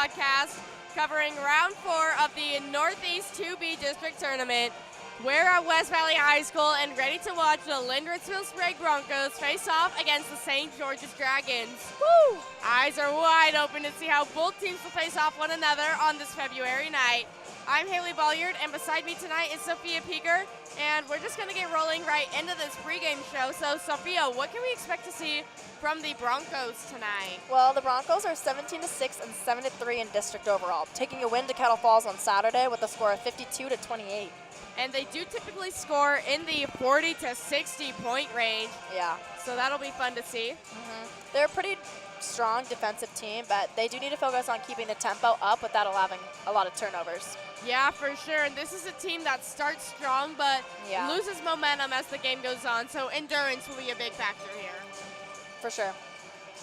podcast covering round 4 of the Northeast 2B District Tournament. We're at West Valley High School and ready to watch the Lind-Ritzville Sprague Broncos face off against the St. George's Dragons. Woo! Eyes are wide open to see how both teams will face off one another on this February night. I'm Haley Bolliard, and beside me tonight is Sophia Peeker, and we're just going to get rolling right into this pregame show. So, Sophia, what can we expect to see from the Broncos tonight? Well, the Broncos are 17-6 and 7-3 in district overall, taking a win to Kettle Falls on Saturday with a score of 52-28. And they do typically score in the 40 to 60 point range. Yeah. So that'll be fun to see. They're a pretty strong defensive team, but they do need to focus on keeping the tempo up without allowing a lot of turnovers. Yeah, for sure. And this is a team that starts strong but loses momentum as the game goes on. So endurance will be a big factor here. For sure.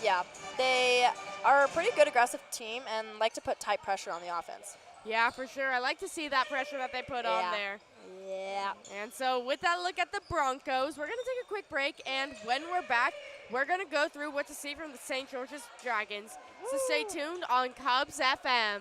Yeah. They are a pretty good aggressive team and like to put tight pressure on the offense. Yeah, for sure. I like to see that pressure that they put on there. Yeah. And so with that look at the Broncos, we're going to take a quick break, and when we're back, we're going to go through what to see from the St. George's Dragons. So stay tuned on Cubs FM.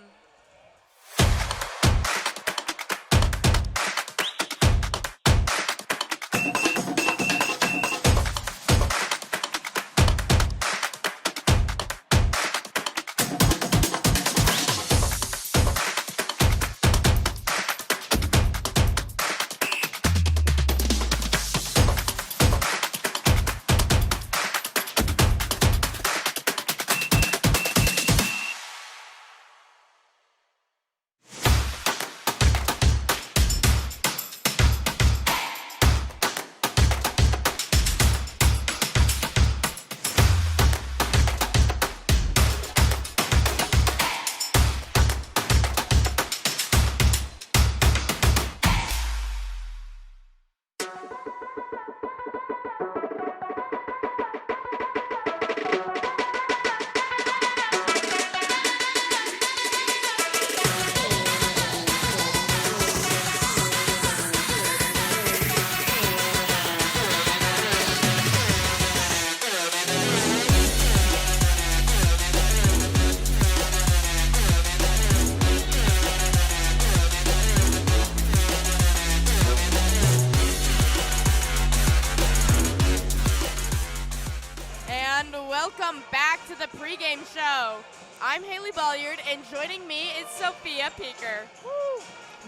Welcome back to the pregame show. I'm Haley Bolliard, and joining me is Sophia Peeker.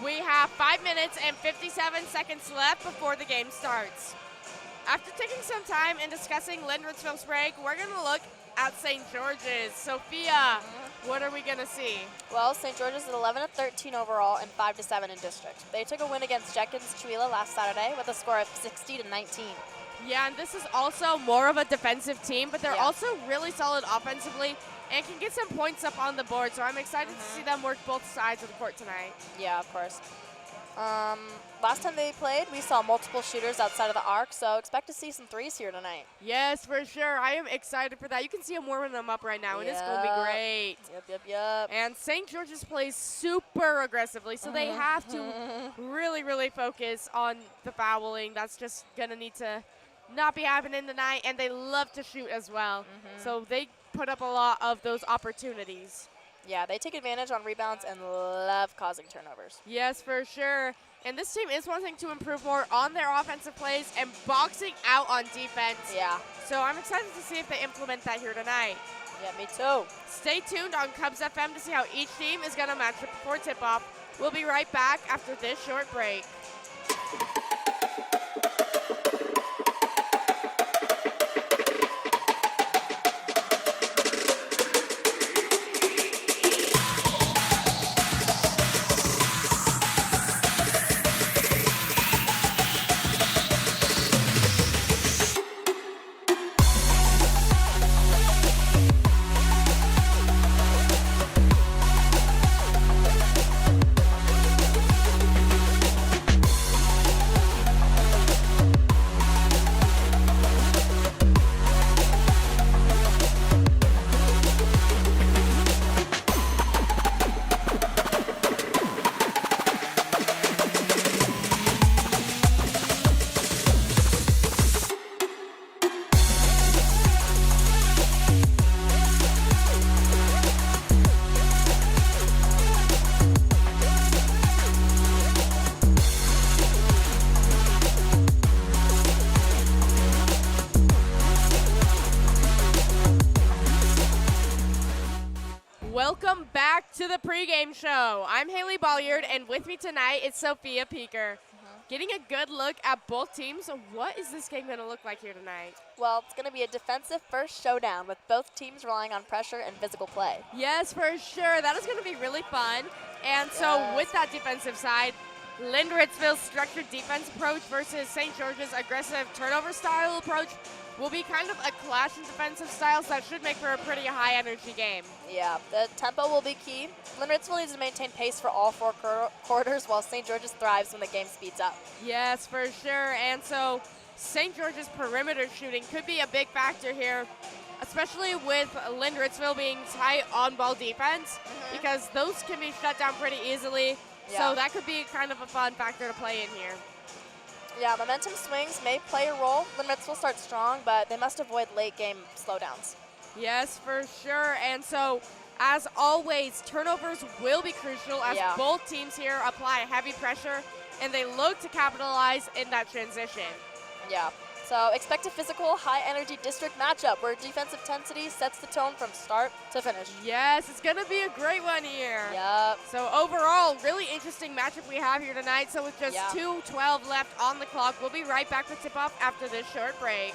We have 5 minutes and 57 seconds left before the game starts. After taking some time and discussing Lind-Ritzville Sprague, we're going to look at St. George's. Sophia, what are we going to see? Well, St. George's is 11-13 overall and 5-7 in district. They took a win against Jenkins Chewelah last Saturday with a score of 60-19. Yeah, and this is also more of a defensive team, but they're also really solid offensively and can get some points up on the board. So I'm excited to see them work both sides of the court tonight. Yeah, of course. Last time they played, we saw multiple shooters outside of the arc, so expect to see some threes here tonight. Yes, for sure. I am excited for that. You can see them warming them up right now, and it's going to be great. Yep. And St. George's plays super aggressively, so they have to really focus on the fouling. That's just going to need to not be happening tonight, and they love to shoot as well. So they put up a lot of those opportunities. Yeah, they take advantage on rebounds and love causing turnovers. Yes, for sure. And this team is wanting to improve more on their offensive plays and boxing out on defense. Yeah. So I'm excited to see if they implement that here tonight. Yeah, me too. Stay tuned on Cubs FM to see how each team is going to match up before tip-off. We'll be right back after this short break. pregame show. I'm Haley Bolliard, and with me tonight is Sophia Peaker. Getting a good look at both teams. What is this game going to look like here tonight? Well, it's going to be a defensive first showdown with both teams relying on pressure and physical play. Yes, for sure. That is going to be really fun. And so with that defensive side, Lind-Ritzville's structured defense approach versus St. George's aggressive turnover style approach will be kind of a clash in defensive styles that should make for a pretty high energy game. Yeah, the tempo will be key. Lind-Ritzville needs to maintain pace for all four quarters, while St. George's thrives when the game speeds up. Yes, for sure. And so St. George's perimeter shooting could be a big factor here, especially with Lind-Ritzville being tight on ball defense, because those can be shut down pretty easily. Yeah. So that could be kind of a fun factor to play in here. Yeah, momentum swings may play a role. Lind-Ritzville starts strong, but they must avoid late game slowdowns. Yes, for sure. And so, as always, turnovers will be crucial as both teams here apply heavy pressure and they look to capitalize in that transition. Yeah. So expect a physical, high-energy district matchup where defensive intensity sets the tone from start to finish. Yes, it's going to be a great one here. Yep. So overall, really interesting matchup we have here tonight. So with just 2:12 left on the clock, we'll be right back with tip-off after this short break.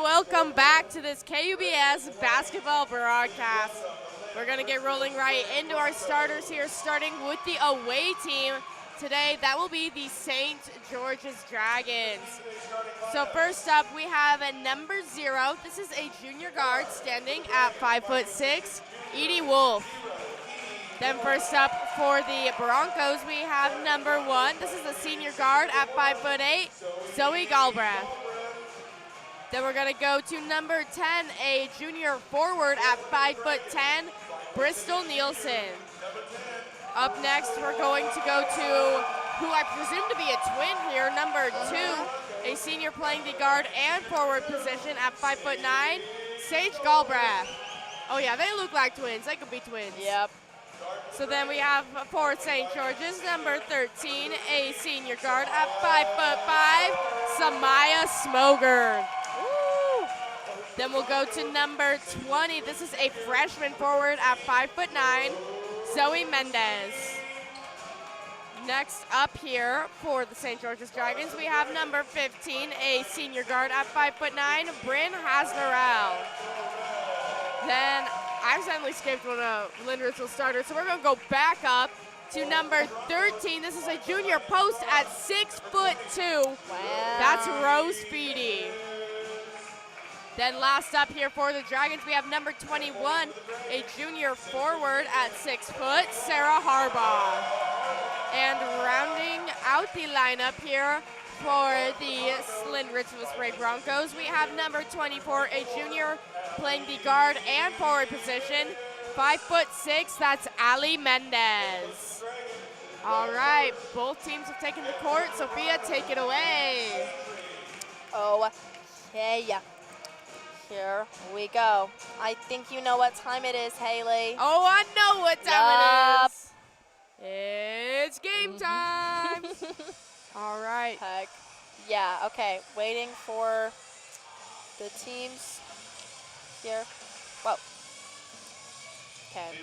Welcome back to this KUBS basketball broadcast. We're going to get rolling right into our starters here, starting with the away team. Today, that will be the St. George's Dragons. So first up, we have a number 0. This is a junior guard standing at 5'6", Edie Wolf. Then first up for the Broncos, we have number 1. This is a senior guard at 5'8", Zoe Galbraith. Then we're going to go to number 10, a junior forward at 5'10", Bristol Nielsen. Up next, we're going to go to who I presume to be a twin here, number 2, a senior playing the guard and forward position at 5'9", Sage Galbraith. Oh yeah, they look like twins. They could be twins. Yep. So then we have for St. George's, number 13, a senior guard at 5'5", Samaya Smogard. Then we'll go to number 20. This is a freshman forward at 5'9", Zoe Mendez. Next up here for the St. George's Dragons, we have number 15, a senior guard at 5'9", Bryn Hasnerell. Then I accidentally skipped one of Lind-Ritzville starters, so we're going to go back up to number 13. This is a junior post at 6'2". Wow. That's Rose Feedy. Then last up here for the Dragons, we have number 21, a junior forward at 6 foot, Sarah Harbaugh. And rounding out the lineup here for the Lind-Ritzville Spray Broncos, we have number 24, a junior playing the guard and forward position, 5'6", that's Ali Mendez. All right, both teams have taken the court. Sophia, take it away. Okay. Here we go. I think you know what time it is, Haley. Oh, I know what time it is. It's game time. All right. Heck. Yeah, okay. Waiting for the teams here. Whoa. Okay.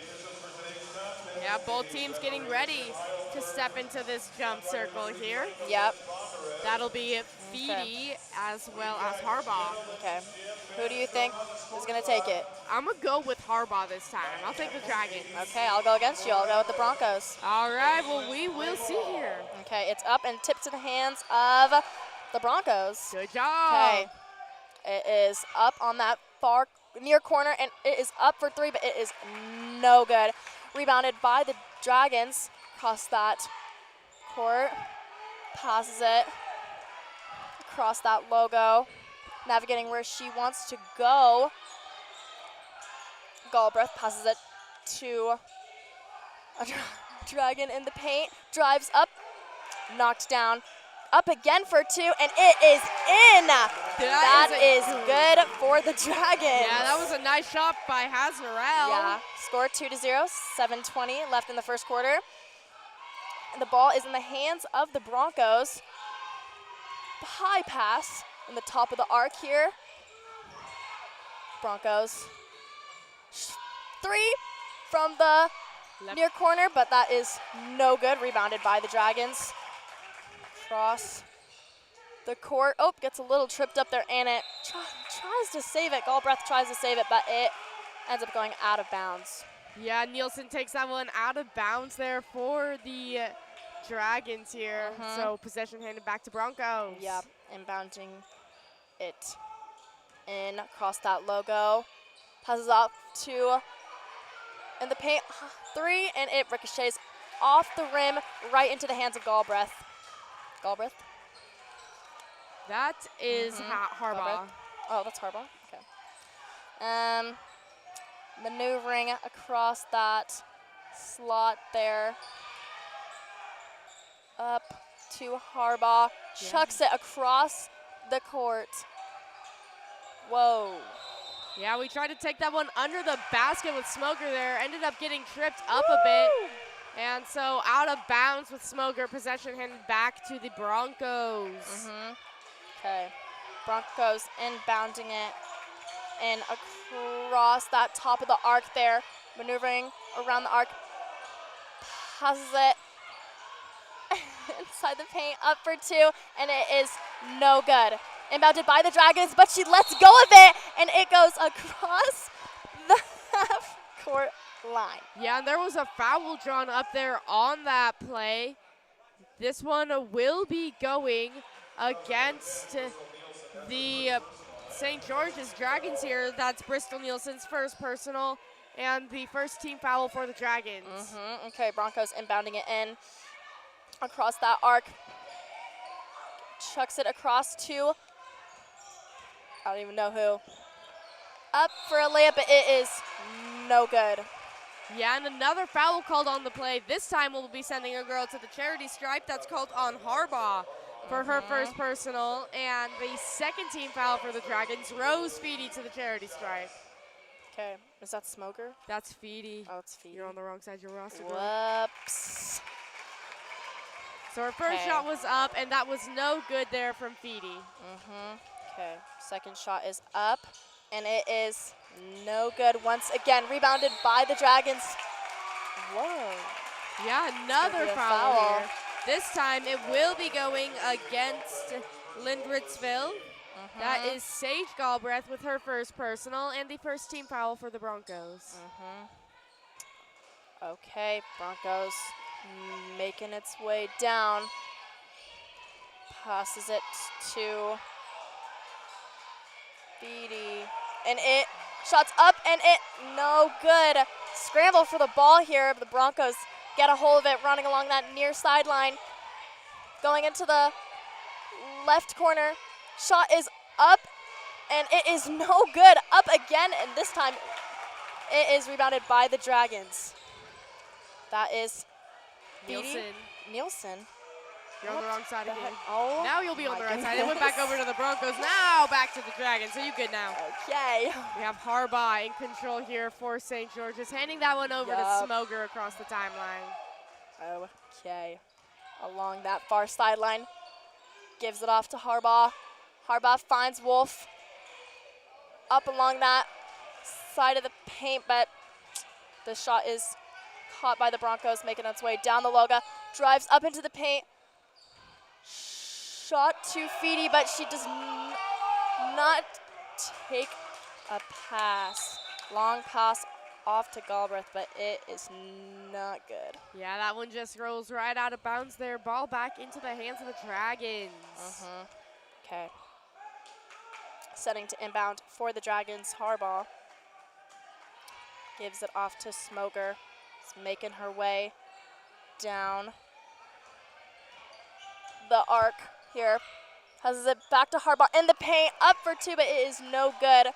Yeah, both teams getting ready to step into this jump circle here. Yep. That'll be Feedy as well as Harbaugh. Okay. Who do you think is going to take it? I'm going to go with Harbaugh this time. I'll take the Dragons. Okay, I'll go against you. I'll go with the Broncos. All right, well, we will see here. Okay, it's up and tipped to the hands of the Broncos. Good job. Okay. It is up on that far near corner, and it is up for 3, but it is no good. Rebounded by the Dragons. Across that court. Passes it across that logo. Navigating where she wants to go. Galbraith passes it to a Dragon in the paint. Drives up. Knocked down. Up again for 2, and it is in. That is good for the Dragons. Yeah, that was a nice shot by Hasnerell. Yeah, score 2-0, 7:20 left in the first quarter. And the ball is in the hands of the Broncos. High pass in the top of the arc here. Broncos. 3 from the near corner, but that is no good. Rebounded by the Dragons. Cross the court. Oh, gets a little tripped up there, and it tries to save it. Galbraith tries to save it, but it ends up going out of bounds. Yeah, Nielsen takes that one out of bounds there for the Dragons here. So possession handed back to Broncos. Yep, inbounding it in across that logo. Passes off to in the paint. 3, and it ricochets off the rim right into the hands of Galbraith. Galbraith? That is Harbaugh. Galbraith. Oh, that's Harbaugh? Okay. Maneuvering across that slot there. Up to Harbaugh. Yeah. Chucks it across the court. Whoa. Yeah, we tried to take that one under the basket with Smoker there. Ended up getting tripped up a bit. And so out of bounds with Smoker. Possession handed back to the Broncos. Okay. Broncos inbounding it. And across that top of the arc there. Maneuvering around the arc. Passes it inside the paint, up for 2, and it is no good. Inbounded by the Dragons, but she lets go of it, and it goes across the half-court line. Yeah, and there was a foul drawn up there on that play. This one will be going against the St. George's Dragons here. That's Bristol Nielsen's first personal and the first team foul for the Dragons. Okay, Broncos inbounding it in across that arc. Chucks it across to, I don't even know who. Up for a layup, but it is no good. Yeah, and another foul called on the play. This time we'll be sending a girl to the charity stripe. That's called on Harbaugh for her first personal. And the second team foul for the Dragons, Rose Feedy to the charity stripe. Okay, is that Smoker? That's Feedy. Oh, it's Feedy. You're on the wrong side of your roster. Whoops. So her first shot was up, and that was no good there from Feedy. Okay, second shot is up, and it is no good once again. Rebounded by the Dragons. Whoa. Yeah, another foul here. This time it will be going against Lind-Ritzville. That is Sage Galbraith with her first personal and the first team foul for the Broncos. Okay, Broncos making its way down. Passes it to Beatty. And it shots up and it no good. Scramble for the ball here. The Broncos get a hold of it running along that near sideline. Going into the left corner. Shot is up and it is no good. Up again, and this time it is rebounded by the Dragons. That is Beatty. Nielsen. You're on the wrong side again. Oh, now you'll be on the right side. It went back over to the Broncos. Now back to the Dragons. So you good now. Okay. We have Harbaugh in control here for St. George's, handing that one over to Smoger across the timeline. Okay. Along that far sideline. Gives it off to Harbaugh. Harbaugh finds Wolf up along that side of the paint, but the shot is caught by the Broncos, making its way down the logo. Drives up into the paint. Shot to Feedy, but she does not take a pass. Long pass off to Galbraith, but it is not good. Yeah, that one just rolls right out of bounds there. Ball back into the hands of the Dragons. Okay. Setting to inbound for the Dragons. Harbaugh gives it off to Smoger. It's making her way down the arc here. Passes it back to Harbaugh in the paint. Up for two, but it is no good.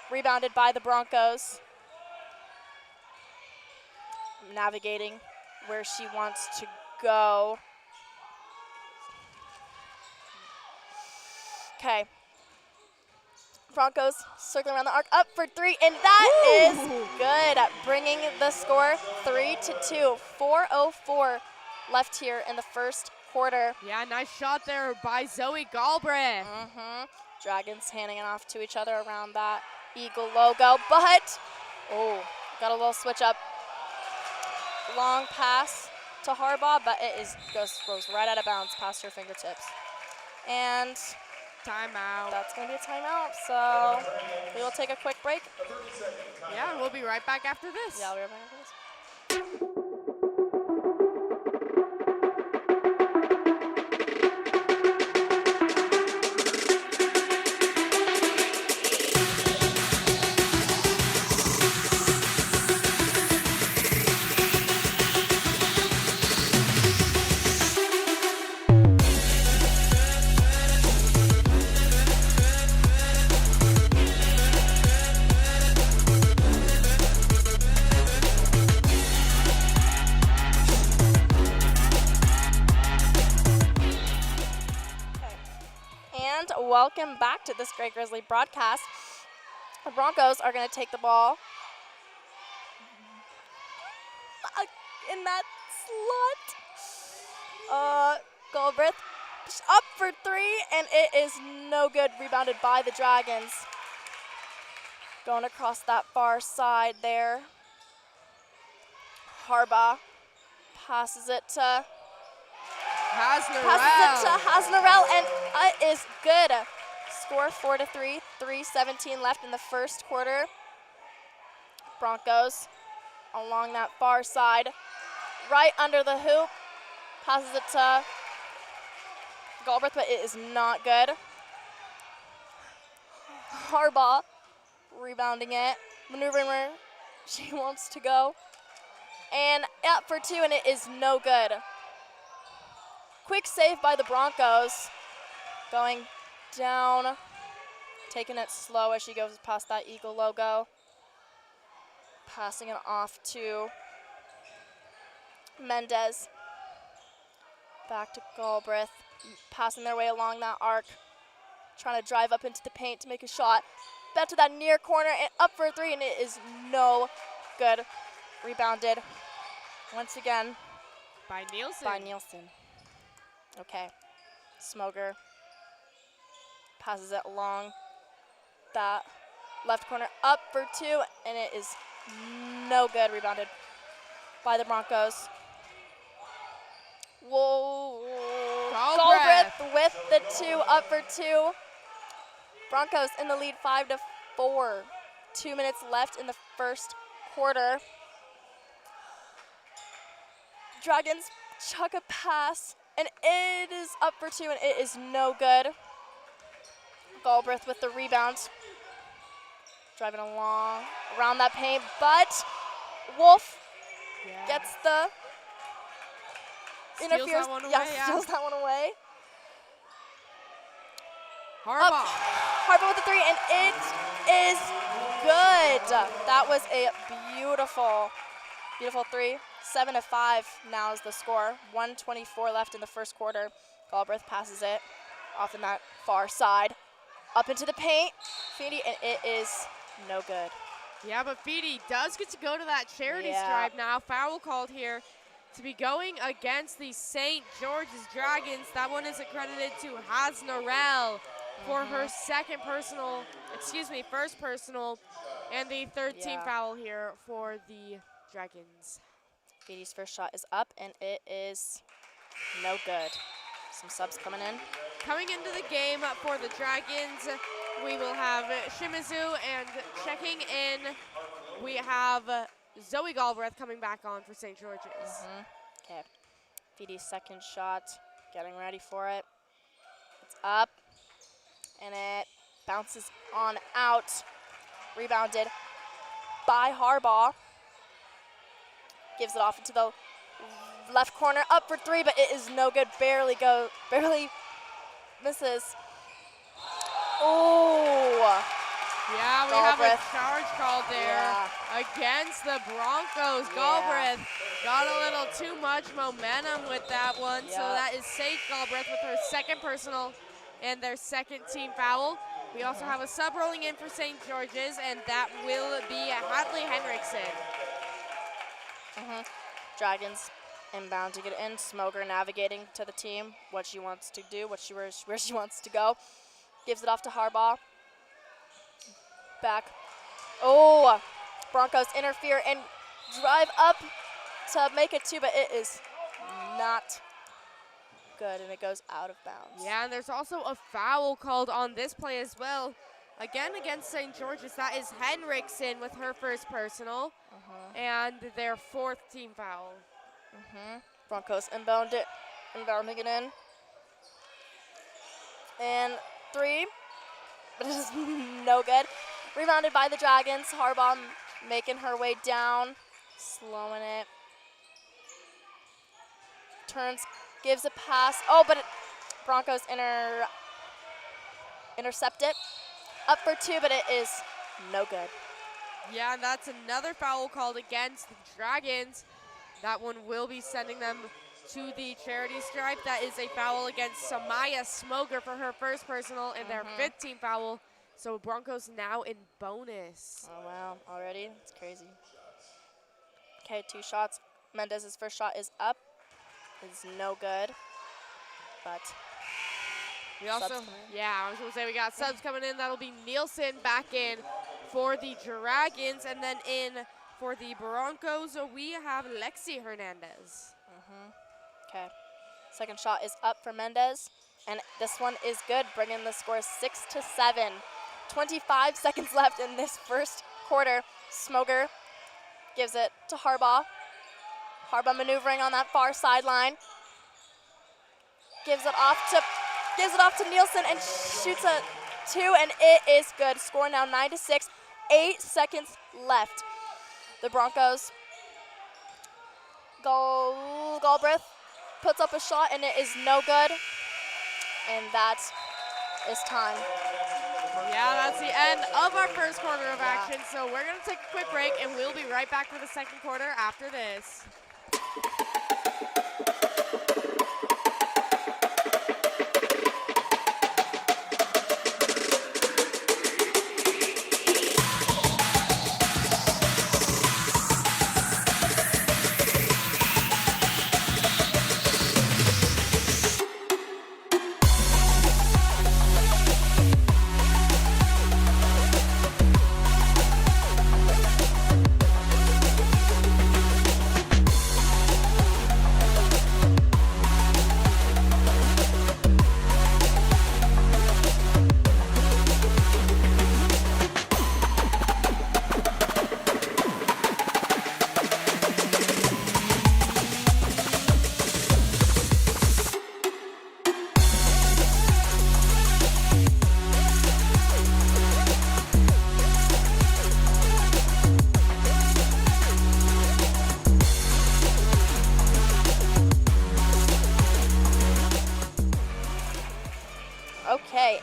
Rebounded by the Broncos. Navigating where she wants to go. Okay. Broncos circling around the arc, up for three, and that is good. Bringing the score 3-2. 4:04 left here in the first quarter. Yeah, nice shot there by Zoe Galbraith. Dragons handing it off to each other around that Eagle logo, but got a little switch up. Long pass to Harbaugh, but it goes right out of bounds past her fingertips. And timeout. That's going to be a timeout, so we will take a quick break. Yeah, we'll be right back after this. Yeah, we'll be right back after this. Welcome back to this Grey Grizzly broadcast. The Broncos are going to take the ball in that slot. Galbraith up for three, and it is no good. Rebounded by the Dragons. Going across that far side there. Harbaugh passes it to Hasnarell, and it is good. Score 4-3, 3:17 left in the first quarter. Broncos along that far side, right under the hoop. Passes it to Galbraith, but it is not good. Harbaugh rebounding it, maneuvering where she wants to go. And up for two, and it is no good. Quick save by the Broncos. Going down, taking it slow as she goes past that Eagle logo. Passing it off to Mendez. Back to Galbraith. Passing their way along that arc. Trying to drive up into the paint to make a shot. Back to that near corner and up for a three, and it is no good. Rebounded once again by Nielsen. Okay. Smoger passes it along that left corner, up for two, and it is no good. Rebounded by the Broncos. Whoa. Galbraith. Galbraith with the 2, up for 2. Broncos in the lead 5-4. 2 minutes left in the first quarter. Dragons chuck a pass, and it is up for 2, and it is no good. Galbraith with the rebound. Driving along around that paint, but Wolf gets the Steals interferes. that one away, Yeah, steals that one away. Harbaugh. Harbaugh with the 3, and it is good. That was a beautiful 3. 7-5 now is the score. 1:24 left in the first quarter. Galbraith passes it off in that far side. Up into the paint, Feedy, and it is no good. Yeah, but Feedy does get to go to that charity Yeah. stripe now. Foul called here to be going against the St. George's Dragons. That one is accredited to Hasnarell for her first personal, and the third team foul here for the Dragons. Feedy's first shot is up, and it is no good. Some subs coming in. Coming into the game for the Dragons, we will have Shimizu, and checking in, we have Zoe Galbraith coming back on for St. George's. Okay, Feedy's second shot, getting ready for it. It's up, and it bounces on out. Rebounded by Harbaugh. Gives it off into the left corner, up for 3, but it is no good. Barely misses. Oh! Yeah, we have a charge called there against the Broncos. Yeah. Galbraith got a little too much momentum with that one, so that is Sage Galbraith with her second personal and their second team foul. We also have a sub rolling in for St. George's, and that will be Hadley Henriksen. Dragons inbound to get in. Smoger navigating to the team, what she wants to do, where she wants to go. Gives it off to Harbaugh. Back. Oh, Broncos interfere and drive up to make it 2, but it is not good, and it goes out of bounds. Yeah, and there's also a foul called on this play as well. Again, against St. George's, that is Henriksen with her first personal and their fourth team foul. Broncos inbounding it in. And 3, but it is no good. Rebounded by the Dragons. Harbaugh making her way down, slowing it. Turns, gives a pass. Oh, but Broncos intercept it. Up for 2, but it is no good. Yeah, and that's another foul called against the Dragons. That one will be sending them to the charity stripe. That is a foul against Samaya Smoger for her first personal and their fifth team foul. So Broncos now in bonus. Oh, wow. Already? It's crazy. Okay, 2 shots. Mendez's first shot is up. It's no good. But we also, I was going to say we got subs coming in. That'll be Nielsen back in for the Dragons. And then in for the Broncos, we have Lexi Hernandez. Okay. Second shot is up for Mendez. And this one is good, bringing the score 6-7. 25 seconds left in this first quarter. Smoger gives it to Harbaugh. Harbaugh maneuvering on that far sideline. Gives it off to Nielsen and shoots a 2, and it is good. Score now 9-6. 8 seconds left. The Broncos. Galbraith puts up a shot, and it is no good. And that is time. Yeah, that's the end of our first quarter of action. So we're going to take a quick break, and we'll be right back for the second quarter after this.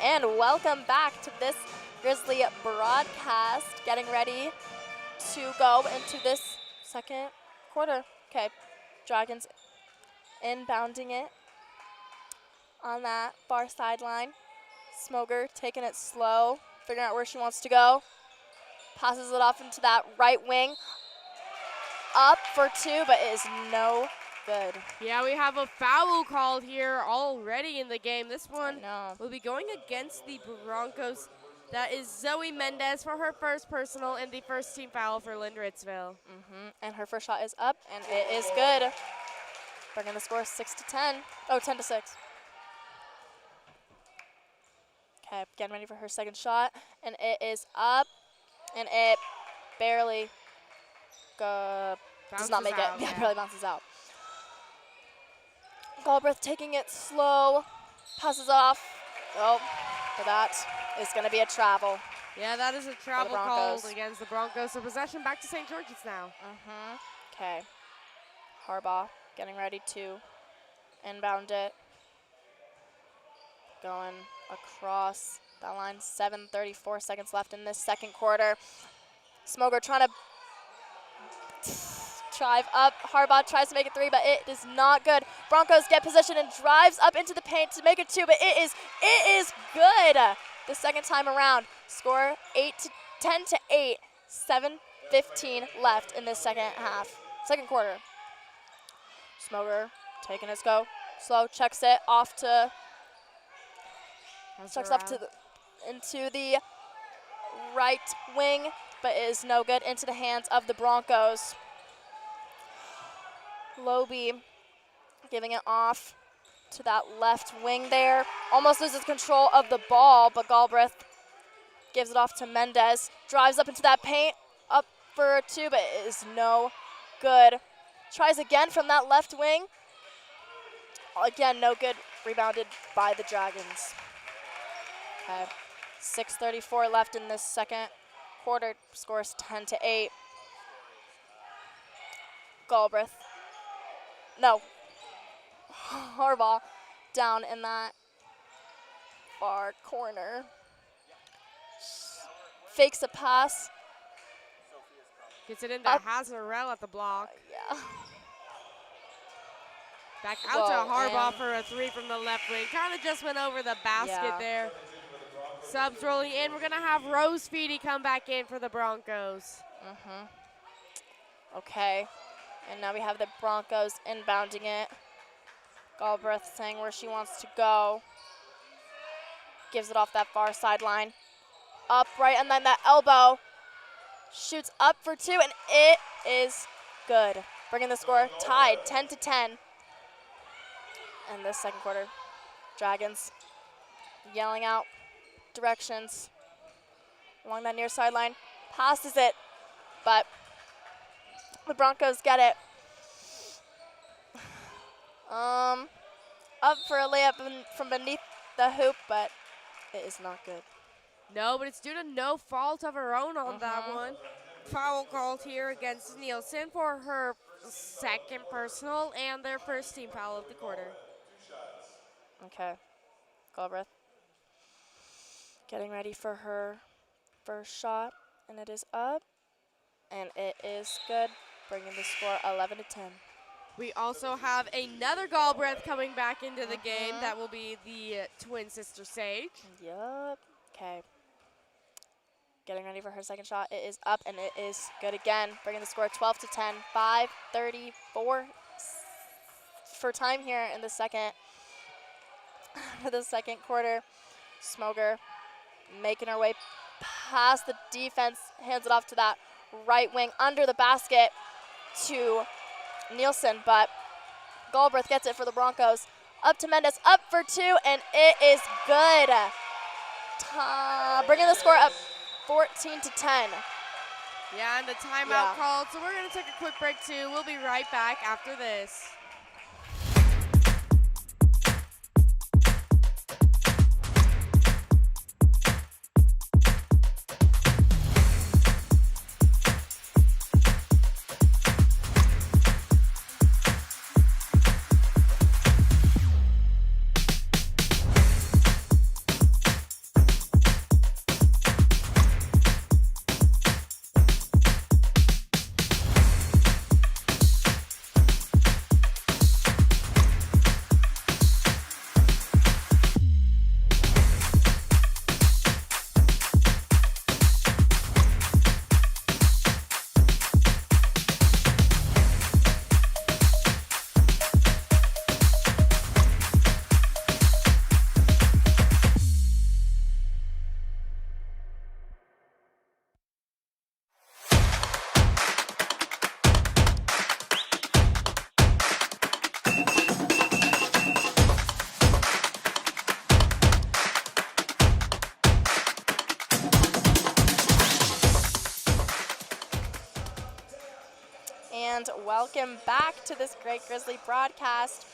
and welcome back to this Grizzly broadcast. Getting ready to go into this second quarter. Okay, Dragons inbounding it on that far sideline. Smoger taking it slow, figuring out where she wants to go. Passes it off into that right wing. Up for two, but it is no good. Yeah, we have a foul called here already in the game. This one No. will be going against the Broncos. That is Zoe Mendez for her first personal and the first team foul for Lind-Ritzville. And her first shot is up, and it is good. Bringing the score 6-10. Oh, 10-6. Okay, getting ready for her second shot, and it is up, and it barely does not make Bounces out, it. Yeah, yeah. barely bounces out. Galbraith taking it slow, passes off. Oh, but that is going to be a travel. Yeah, that is a travel call Broncos. against the Broncos. So possession back to St. George's now. Okay. Harbaugh getting ready to inbound it. Going across that line. 7:34 seconds left in this second quarter. Smoger trying to drive up. Harbaugh tries to make it three, but it is not good. Broncos get position and drives up into the paint to make it two, but it is good. The second time around. Score 10-8. 7:15 left in this second quarter. Smoger taking his go. Slow, checks it off to into the right wing, but it is no good. Into the hands of the Broncos. Lobe giving it off to that left wing there. Almost loses control of the ball, but Galbraith gives it off to Mendez. Drives up into that paint, up for a two, but it is no good. Tries again from that left wing. Again, no good. Rebounded by the Dragons. Okay, 6:34 left in this second quarter. Scores 10-8. Galbraith. No. Harbaugh down in that far corner. Fakes a pass. Gets it into Hazarell at the block. Yeah. Back out to Harbaugh and for a three from the left wing. Kind of just went over the basket Yeah. there. Subs rolling in. We're going to have Rose Feedy come back in for the Broncos. Okay. And now we have the Broncos inbounding it. Galbraith saying where she wants to go. Gives it off that far sideline. Upright, and then that elbow. Shoots up for two, and it is good. Bringing the score tied, 10-10. And this second quarter, Dragons yelling out directions along that near sideline. Passes it, but the Broncos get it. Up for a layup from beneath the hoop, but it is not good. No, but it's due to no fault of her own on that one. Foul called here against Nielsen for her second personal and their first team foul of the quarter. Okay, Galbraith getting ready for her first shot, and it is up, and it is good, bringing the score 11-10. We also have another Galbraith coming back into the game. That will be the twin sister Sage. Yup. Okay. Getting ready for her second shot. It is up, and it is good again, bringing the score 12-10. 5:34 for time here in the second. For the second quarter. Smoger making her way past the defense, hands it off to that right wing under the basket to Nielsen, but Galbraith gets it for the Broncos. Up to Mendez, up for two, and it is good. Bringing the score up 14-10. Yeah, and the timeout called, so we're going to take a quick break too. We'll be right back after this. And welcome back to this great Grizzly broadcast.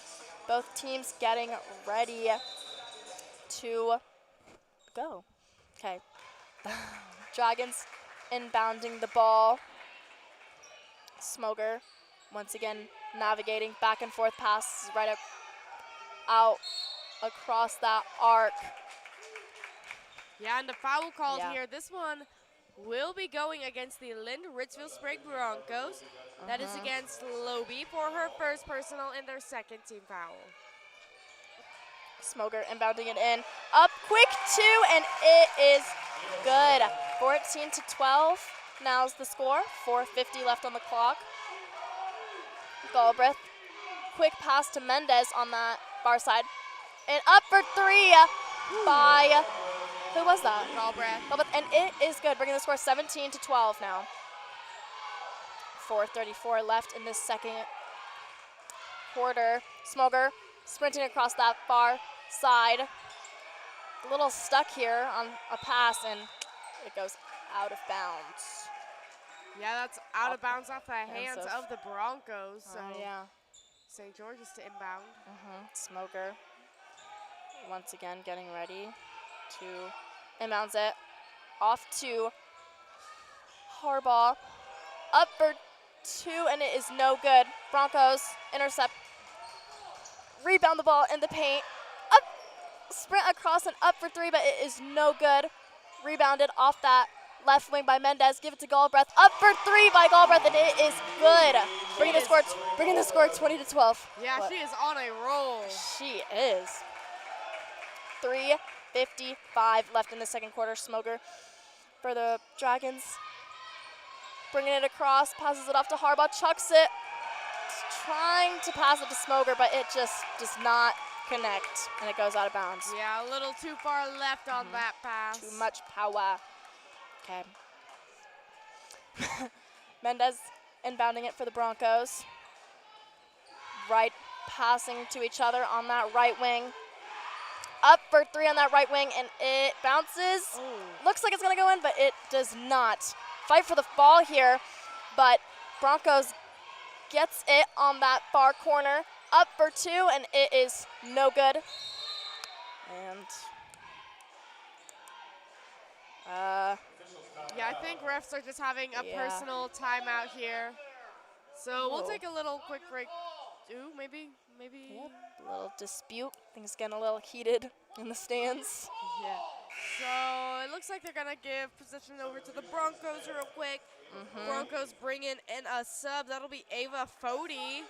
Both teams getting ready to go. Okay. Dragons inbounding the ball. Smoger once again navigating back and forth passes right up out across that arc. Yeah, and the foul called here. This one will be going against the Lind-Ritzville Sprague Broncos. That is against Lobe for her first personal and their second team foul. Smoger inbounding it in. Up quick two, and it is good. 14-12. Now's the score. 4:50 left on the clock. Galbraith. Quick pass to Mendez on that far side. And up for three by, who was that? Galbraith. And it is good, bringing the score 17-12 now. 4:34 left in this second quarter. Smoger sprinting across that far side. A little stuck here on a pass, and it goes out of bounds. Yeah, that's out of bounds off the hands of the Broncos. So yeah. St. George's to inbound. Smoger once again getting ready to inbounds it off to Harbaugh. Up for two, and it is no good. Broncos intercept. Rebound the ball in the paint. Up, sprint across and up for three, but it is no good. Rebounded off that left wing by Mendez. Give it to Galbraith. Up for three by Galbraith, and it is good. Bringing the score 20-12. Yeah, she is on a roll. She is. 3:55 left in the second quarter. Smoger for the Dragons. Bringing it across, passes it off to Harbaugh, chucks it. Trying to pass it to Smoger, but it just does not connect, and it goes out of bounds. Yeah, a little too far left on that pass. Too much power. Okay. Mendez inbounding it for the Broncos. Right passing to each other on that right wing. Up for three on that right wing, and it bounces. Looks like it's going to go in, but it does not. Fight for the ball here, but Broncos gets it on that far corner. Up for two, and it is no good. And yeah, I think refs are just having a personal timeout here. So we'll take a little quick break. Ooh, maybe. Yep, a little dispute. Things getting a little heated in the stands. Yeah. So it looks like they're gonna give possession over to the Broncos real quick. Broncos bringing in a sub. That'll be Ava Fody.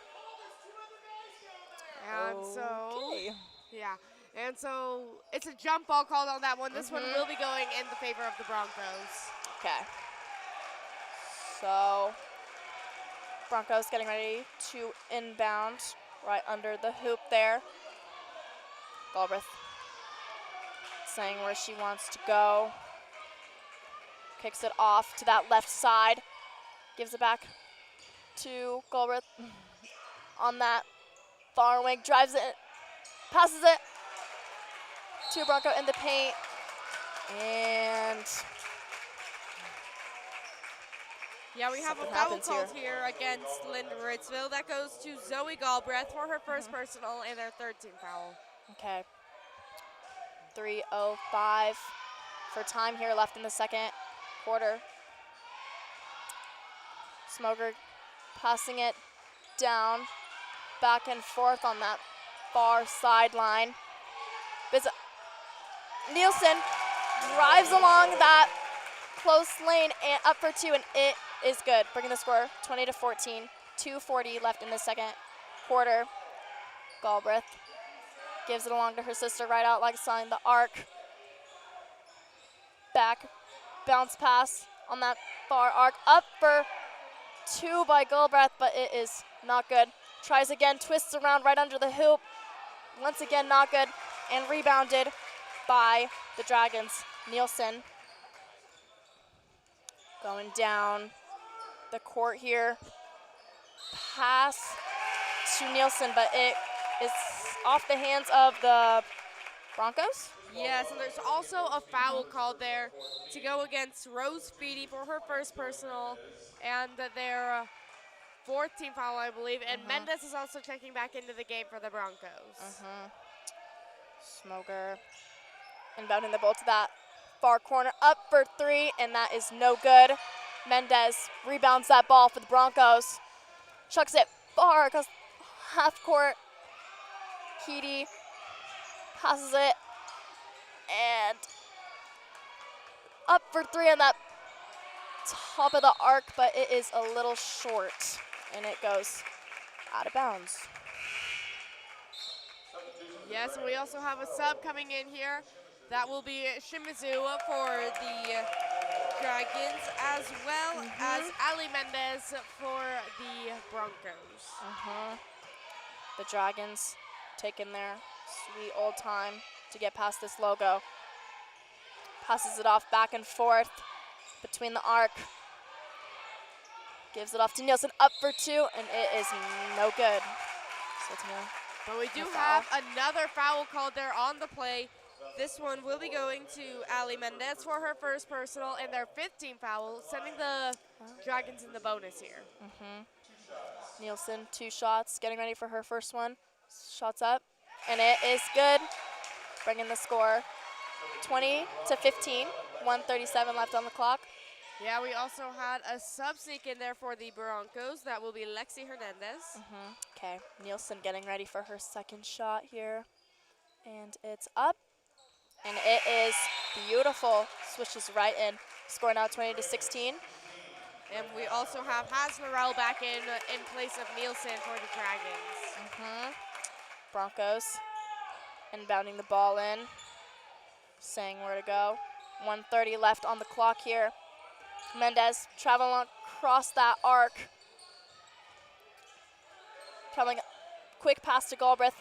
And so it's a jump ball called on that one. This one will be going in the favor of the Broncos. Okay. So Broncos getting ready to inbound right under the hoop there. Galbraith saying where she wants to go. Kicks it off to that left side. Gives it back to Galbraith on that far wing. Drives it, passes it to Bronco in the paint. And yeah, we have a foul called here against Lind-Ritzville. That goes to Zoe Galbraith for her first personal and their third team foul. Okay. 3:05 for time here left in the second quarter. Smoger passing it down, back and forth on that far sideline. Nielsen drives along that close lane and up for two, and it is good. Bringing the score 20-14. 2:40 left in the second quarter. Galbraith gives it along to her sister right out like sign the arc. Back, bounce pass on that far arc. Up for two by Galbraith, but it is not good. Tries again, twists around right under the hoop. Once again, not good, and rebounded by the Dragons. Nielsen going down the court here. Pass to Nielsen, but it is off the hands of the Broncos. Yes, and there's also a foul called there to go against Rose Feedy for her first personal and their fourth team foul, I believe. And Mendez is also checking back into the game for the Broncos. Smoker inbounding the ball to that far corner, up for three, and that is no good. Mendez rebounds that ball for the Broncos. Chucks it far across half court. Keedy passes it, and up for three on that top of the arc, but it is a little short, and it goes out of bounds. Yes, and we also have a sub coming in here. That will be Shimizu for the Dragons, as well as Ali Mendez for the Broncos. The Dragons taking their sweet old time to get past this logo. Passes it off back and forth between the arc. Gives it off to Nielsen, up for two, and it is no good. So it's but we do have another foul called there on the play. This one will be going to Ali Mendez for her first personal and their 5th team foul, sending the Dragons in the bonus here. Nielsen, 2 shots, getting ready for her first one. Shots up, and it is good. Bringing the score 20-15, 1:37 left on the clock. Yeah, we also had a sub sneak in there for the Broncos. That will be Lexi Hernandez. Okay, Nielsen getting ready for her second shot here. And it's up. And it is beautiful. Switches right in. Score now 20-16. And we also have Hasnerell back in place of Nielsen for the Dragons. Broncos inbounding the ball in. Saying where to go. 1:30 left on the clock here. Mendez traveling across that arc. Traveling quick pass to Galbraith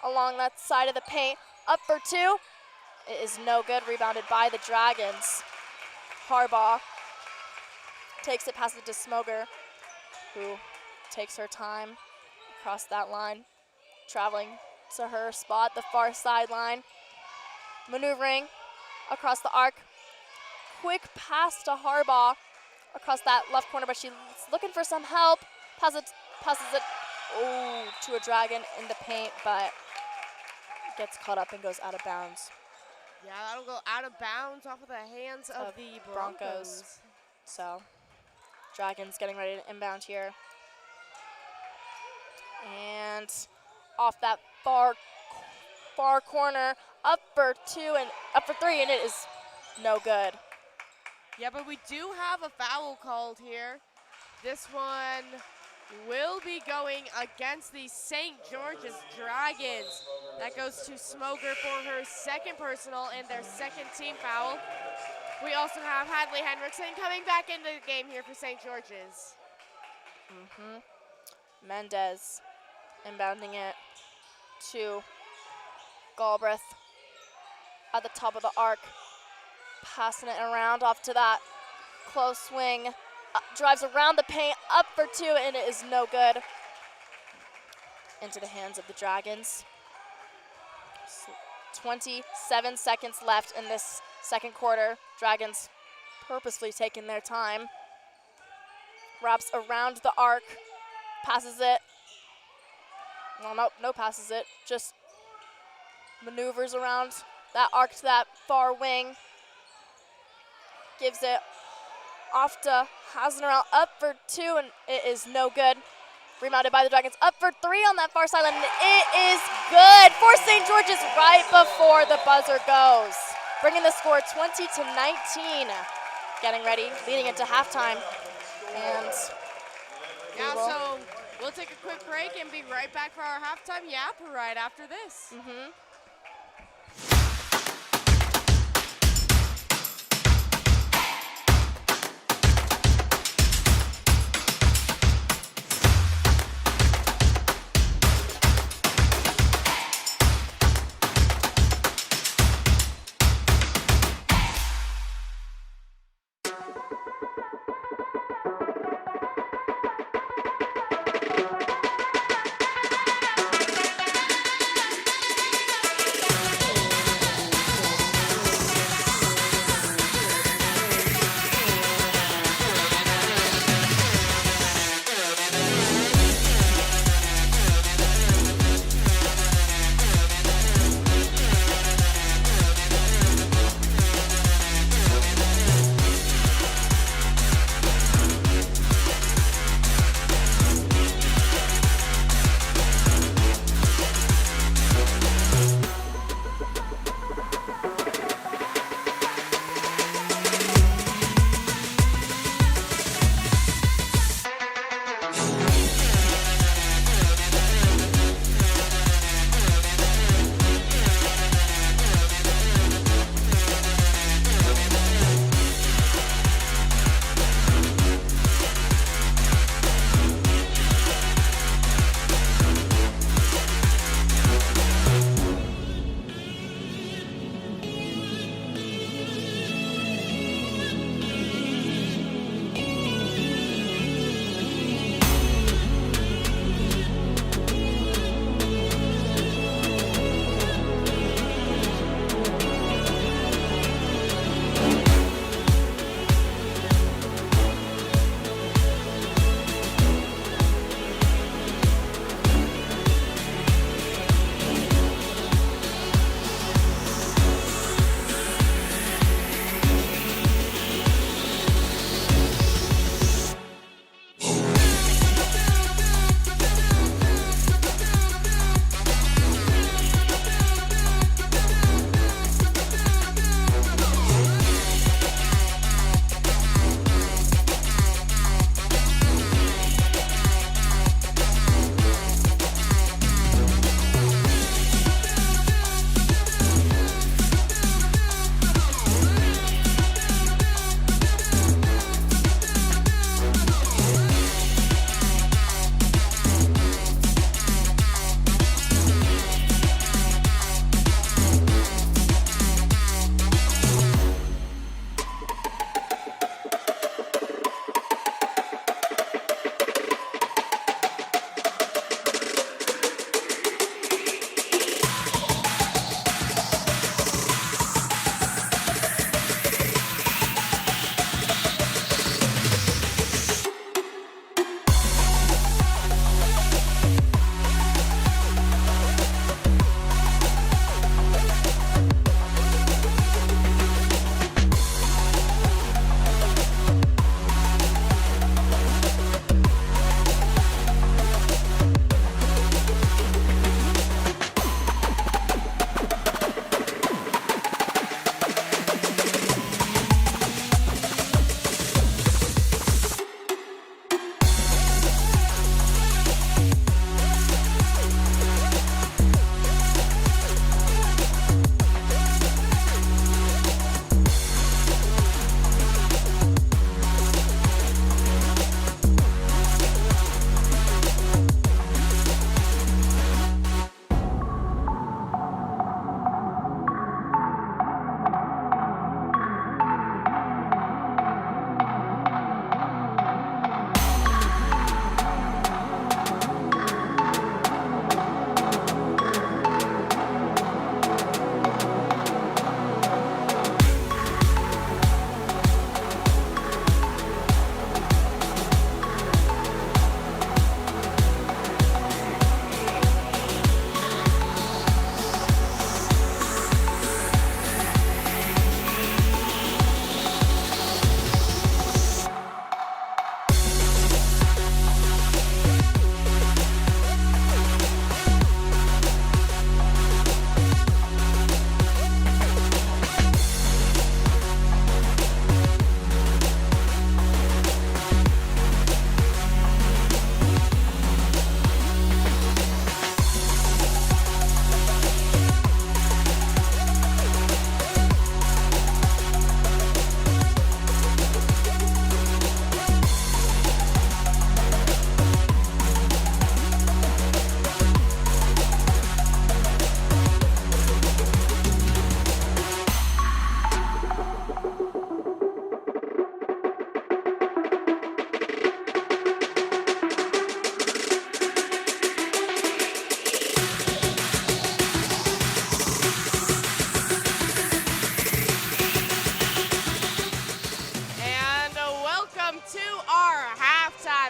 along that side of the paint. Up for two. It is no good. Rebounded by the Dragons. Harbaugh takes it, passes it to Smoger, who takes her time across that line. Traveling to her spot, the far sideline. Maneuvering across the arc. Quick pass to Harbaugh across that left corner, but she's looking for some help. Passes it to a Dragon in the paint, but gets caught up and goes out of bounds. Yeah, that'll go out of bounds off of the hands of the Broncos. So, Dragons getting ready to inbound here. And off that far corner, up for three, and it is no good. Yeah, but we do have a foul called here. This one will be going against the St. George's Dragons. That goes to Smoger for her second personal and their second team foul. We also have Hadley Hendrickson coming back into the game here for St. George's. Mendez inbounding it to Galbraith at the top of the arc. Passing it around off to that close swing. Drives around the paint, up for two, and it is no good. Into the hands of the Dragons. 27 seconds left in this second quarter. Dragons purposefully taking their time. Wraps around the arc, passes it. Well, no passes it, just maneuvers around that arc to that far wing. Gives it off to Hasnerell, up for two, and it is no good. Rebounded by the Dragons, up for three on that far sideline, and it is good for St. George's right before the buzzer goes. Bringing the score 20-19. Getting ready, leading into halftime. And yeah, so we'll take a quick break and be right back for our halftime yap right after this.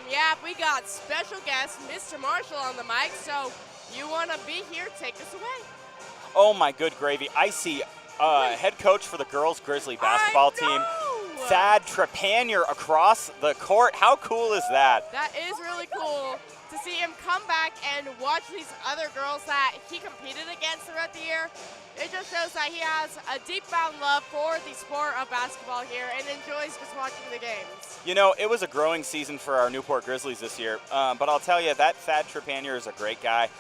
halftime. Yeah, we got special guest Mr. Marshall on the mic, so you want to be here, take us away. Oh my good gravy. I see head coach for the girls Grizzly basketball team, Thad Trepanier, across the court. How cool is that? That is really cool to see him come back and watch these other girls that he competed against throughout the year. It just shows that he has a deep-bound love for the sport of basketball here and enjoys just watching the games. You know, it was a growing season for our Newport Grizzlies this year, but I'll tell you, that Thad Trepanier is a great guy.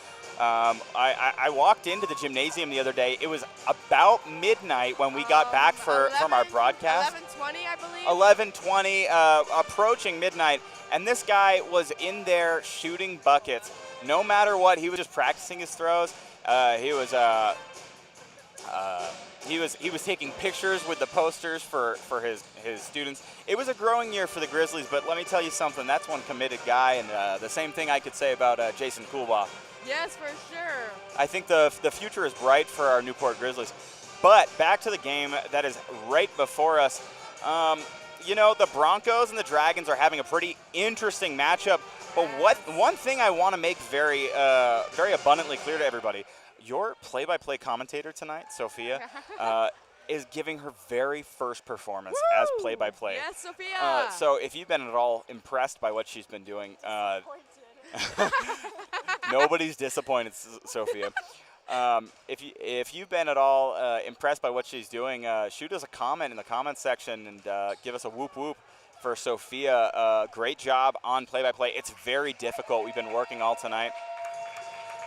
I walked into the gymnasium the other day. It was about midnight when we got back from our broadcast. 11:20, I believe. 11:20, approaching midnight, and this guy was in there shooting buckets. No matter what, he was just practicing his throws. He was taking pictures with the posters for his students. It was a growing year for the Grizzlies, but let me tell you something. That's one committed guy, and the same thing I could say about Jason Coolbaugh. Yes, for sure. I think the future is bright for our Newport Grizzlies. But back to the game that is right before us. You know, the Broncos and the Dragons are having a pretty interesting matchup. But one thing I want to make very abundantly clear to everybody, your play-by-play commentator tonight, Sophia, is giving her very first performance as play-by-play. Yes, Sophia. So if you've been at all impressed by what she's been doing, nobody's disappointed, Sophia. If you've been at all impressed by what she's doing, shoot us a comment in the comment section and give us a whoop whoop for Sophia. Great job on play-by-play. It's very difficult. We've been working all tonight.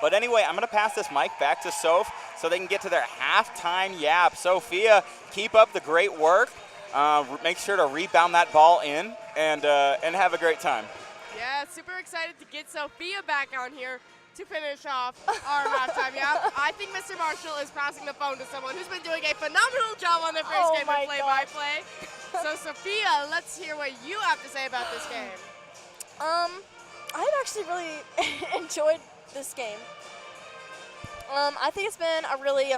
But anyway, I'm going to pass this mic back to Soph so they can get to their halftime yap. Sophia, keep up the great work. Make sure to rebound that ball in and have a great time. Yeah, super excited to get Sophia back on here to finish off our halftime yap. I think Mr. Marshall is passing the phone to someone who's been doing a phenomenal job on the first game of play-by-play. So Sophia, let's hear what you have to say about this game. I've actually really enjoyed this game. I think it's been a really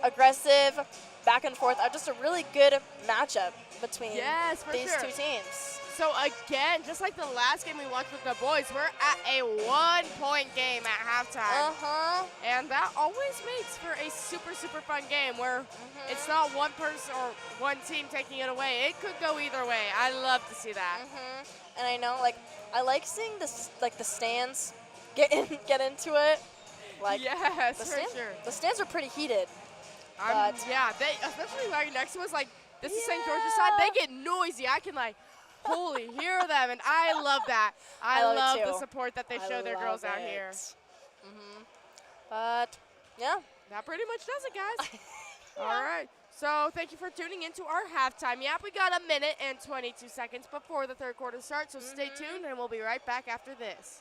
aggressive, back and forth, just a really good matchup between these two teams. So again, just like the last game we watched with the boys, we're at a 1-point game at halftime. And that always makes for a super, super fun game where it's not one person or one team taking it away. It could go either way. I love to see that. And I know, I like seeing this, the stands get into it. Yes, for sure. The stands are pretty heated. Yeah, they, especially right next to us, this is St. George's side, they get noisy. I can holy hear them, and I love that. I love the support that they show their girls out here. But yeah, that pretty much does it, guys. All right. So thank you for tuning into our halftime yap. We got 1 minute and 22 seconds before the third quarter starts, so stay tuned, and we'll be right back after this.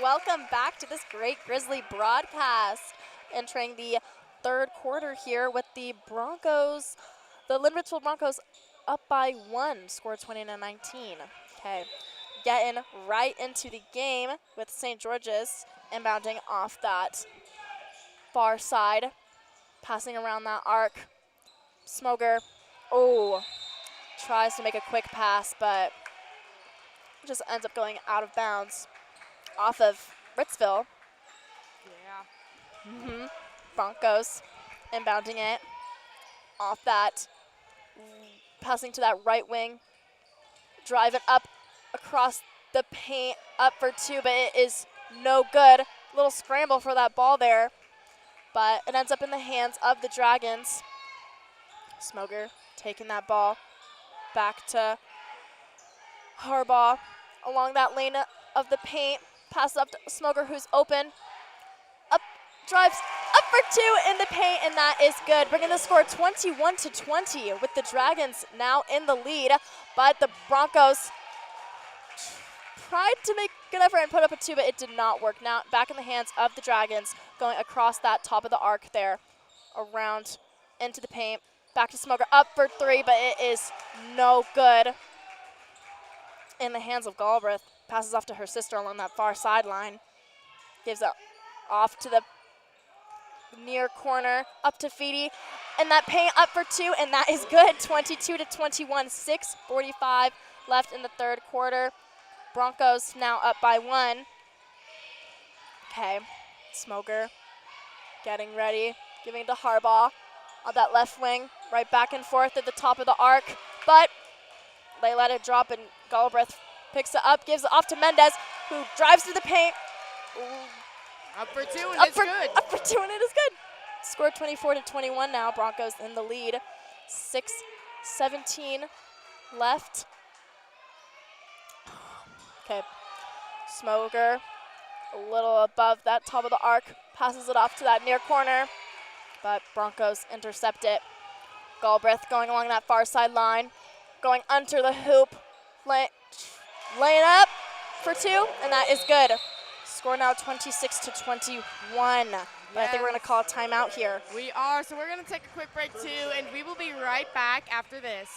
Welcome back to this great Grizzly broadcast. Entering the third quarter here with the Broncos, the Lind-Ritzville Broncos up by 1, score 20-19. Okay, getting right into the game with St. George's inbounding off that far side, passing around that arc. Smoger Oh, tries to make a quick pass, but just ends up going out of bounds off of Ritzville. Yeah. Broncos inbounding it off that, passing to that right wing, drive it up across the paint, up for two, but it is no good. Little scramble for that ball there, but it ends up in the hands of the Dragons. Smoger taking that ball back to Harbaugh along that lane of the paint, passes up to Smoger, who's open, up, drives up for two in the paint, and that is good, bringing the score 21-20 with the Dragons now in the lead. But the Broncos tried to make good effort and put up a two, but it did not work. Now back in the hands of the Dragons, going across that top of the arc there, around into the paint, back to Smoger, up for three, but it is no good. In the hands of Galbraith, passes off to her sister along that far sideline, gives it off to the near corner, up to Feedy, and that paint up for two, and that is good. 22-21, 6:45 left in the third quarter. Broncos now up by one. Okay, Smoger getting ready, giving it to Harbaugh on that left wing, right back and forth at the top of the arc, but they let it drop, and Galbraith picks it up, gives it off to Mendez, who drives to the paint. Up for two, and it's good. Up for two, and it is good. Score 24-21 now. Broncos in the lead. 6:17 left. Okay, Smoger a little above that top of the arc, passes it off to that near corner, but Broncos intercept it. Galbraith going along that far sideline, going under the hoop, laying up for two, and that is good. Score now 26-21. But I think we're going to call a timeout here. We are, so we're going to take a quick break too, and we will be right back after this.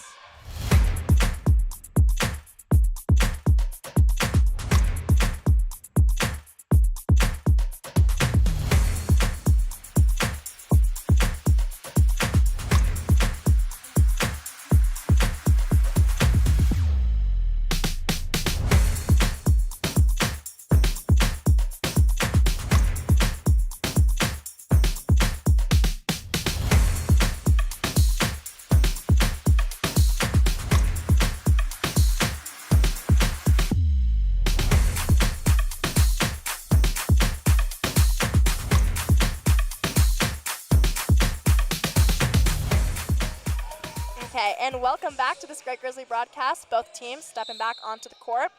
Okay, and welcome back to this great Grizzly broadcast. Both teams stepping back onto the court.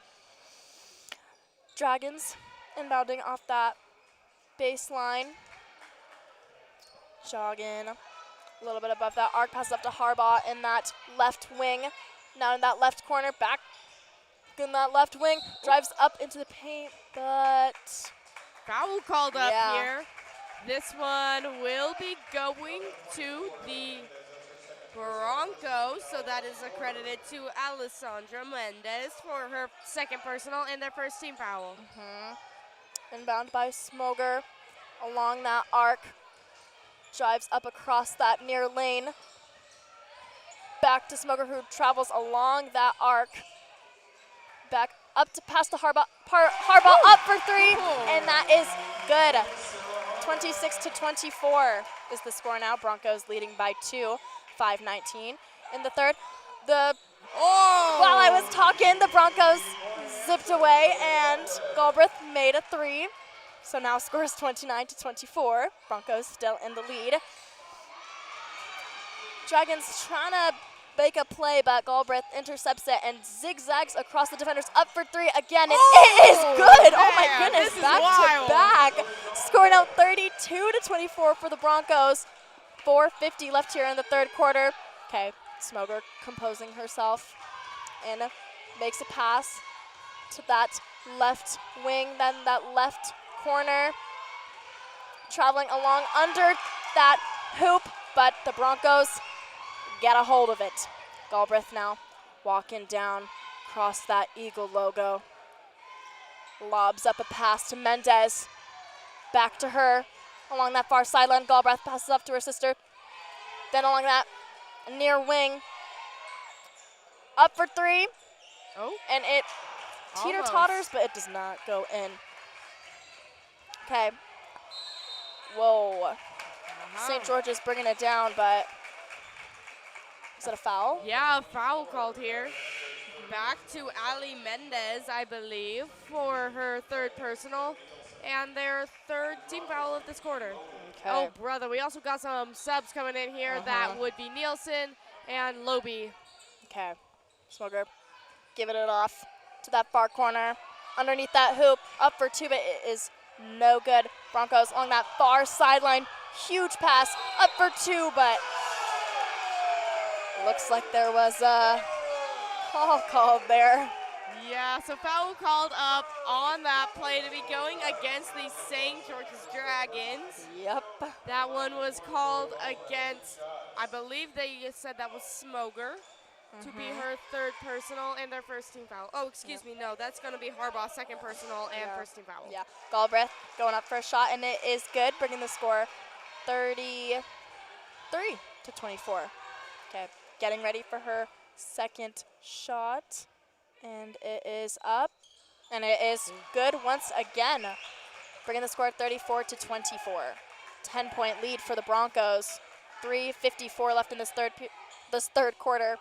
Dragons inbounding off that baseline. Jogging a little bit above that arc, passes up to Harbaugh in that left wing. Now in that left corner, back in that left wing, drives up into the paint, but Foul called up here. This one will be going to the Broncos, so that is accredited to Alessandra Mendez for her second personal and their first team foul. Inbound by Smoger along that arc, drives up across that near lane, back to Smoger, who travels along that arc, back up to pass to Harbaugh. Harbaugh up for three, and that is good. 26-24 is the score now. Broncos leading by two. 5:19 in the third. While I was talking, the Broncos zipped away, and Galbraith made a three. So now scores 29-24. Broncos still in the lead. Dragons trying to make a play, but Galbraith intercepts it and zigzags across the defenders, up for three again, and it is good. Oh my goodness, back to back. Score now 32-24 for the Broncos. 4:50 left here in the third quarter. Okay, Smoger composing herself and makes a pass to that left wing, then that left corner. Traveling along under that hoop, but the Broncos get a hold of it. Galbraith now walking down across that Eagle logo. Lobs up a pass to Mendez. Back to her. Along that far sideline, Galbraith passes up to her sister. Then along that near wing, Up for three, Oh, and it teeter-totters, but it does not go in. Okay. Whoa. St. George's bringing it down, but is that a foul? Yeah, a foul called here. Back to Ali Mendez, I believe, for her third personal and their third team foul of this quarter. Okay. Oh, brother, we also got some subs coming in here. That would be Nielsen and Loby. Okay. Smoker giving it off to that far corner. Underneath that hoop, up for two, but it is no good. Broncos along that far sideline. Huge pass, up for two, but looks like there was a call called there. Yeah, so foul called up on that play to be going against the St. George's Dragons. Yep. That one was called against, I believe they said that was Smoger to be her third personal and their first team foul. Oh, excuse me, no, that's going to be Harbaugh, second personal and first team foul. Yeah. Galbraith going up for a shot, and it is good, bringing the score 33-24. Okay, getting ready for her second shot, and it is up, and it is good once again, bringing the score 34-24. 10-point lead for the Broncos. 3:54 left in this third quarter.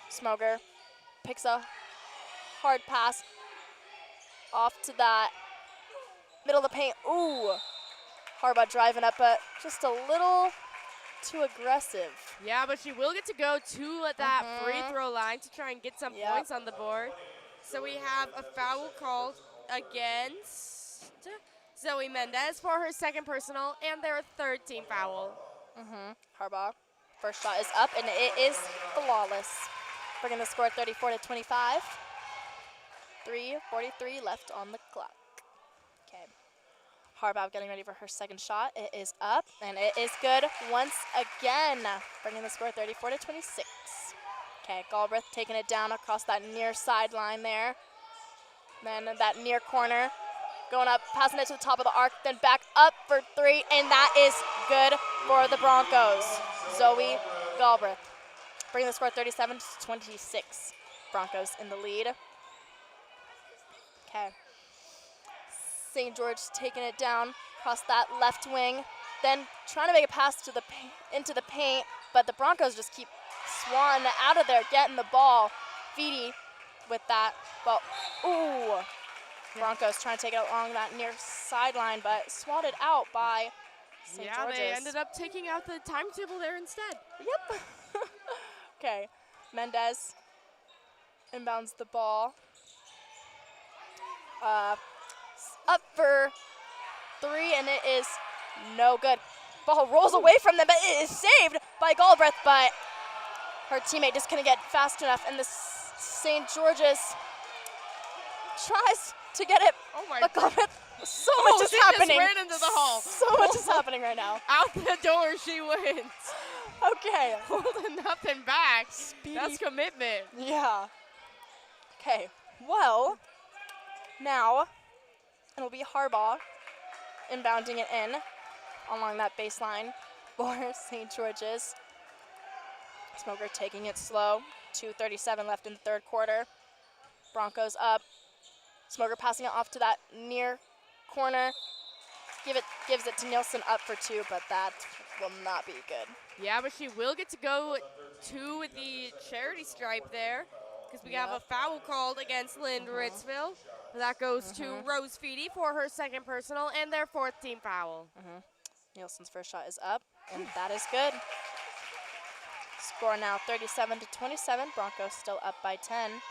Smoger picks a hard pass off to that middle of the paint. Ooh, Harbaugh driving up, but just a little too aggressive. Yeah, but she will get to go to that free throw line to try and get some points on the board. So we have a foul called against Zoe Mendez for her second personal and their third team foul. Harbaugh, first shot is up, and it is flawless. Bringing the score 34-25. 3:43 left on the clock. Okay. Harbaugh getting ready for her second shot. It is up, and it is good once again. Bringing the score 34-26. Okay, Galbraith taking it down across that near sideline there. Then that near corner. Going up, passing it to the top of the arc, then back up for three, and that is good for the Broncos. Zoe Galbraith. Bringing the score 37-26. Broncos in the lead. Okay. St. George taking it down across that left wing, then trying to make a pass to the into the paint, but the Broncos just keep swatting out of there, getting the ball. Feedy with that, but ooh. Broncos trying to take it along that near sideline, but swatted out by St. George's. They ended up taking out the timetable there instead. Yep. Okay, Mendez inbounds the ball. Up for three, and it is no good. Ball rolls away from them, but it is saved by Galbraith, but her teammate just couldn't get fast enough, and the St. George's tries to get it. Oh my but Galbraith, so much is she happening. Just ran into the hall. So much is happening right now. Out the door she went. Okay. Holding nothing back. Speedy. That's commitment. Yeah. Okay. Well, now it'll be Harbaugh inbounding it in along that baseline for St. George's. Smoker taking it slow. 2:37 left in the third quarter. Broncos up. Smoker passing it off to that near corner. Gives it to Nielsen up for two, but that will not be good. Yeah, but she will get to go to the charity stripe there because we have a foul called against Lind-Ritzville. That goes to Rose Feedy for her second personal and their fourth team foul. Nielsen's first shot is up, and that is good. Score now 37-27. Broncos still up by 10.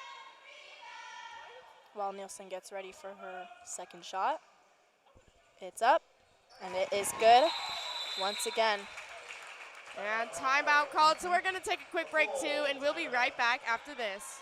While Nielsen gets ready for her second shot. It's up, and it is good once again. And timeout called, so we're going to take a quick break too, and we'll be right back after this.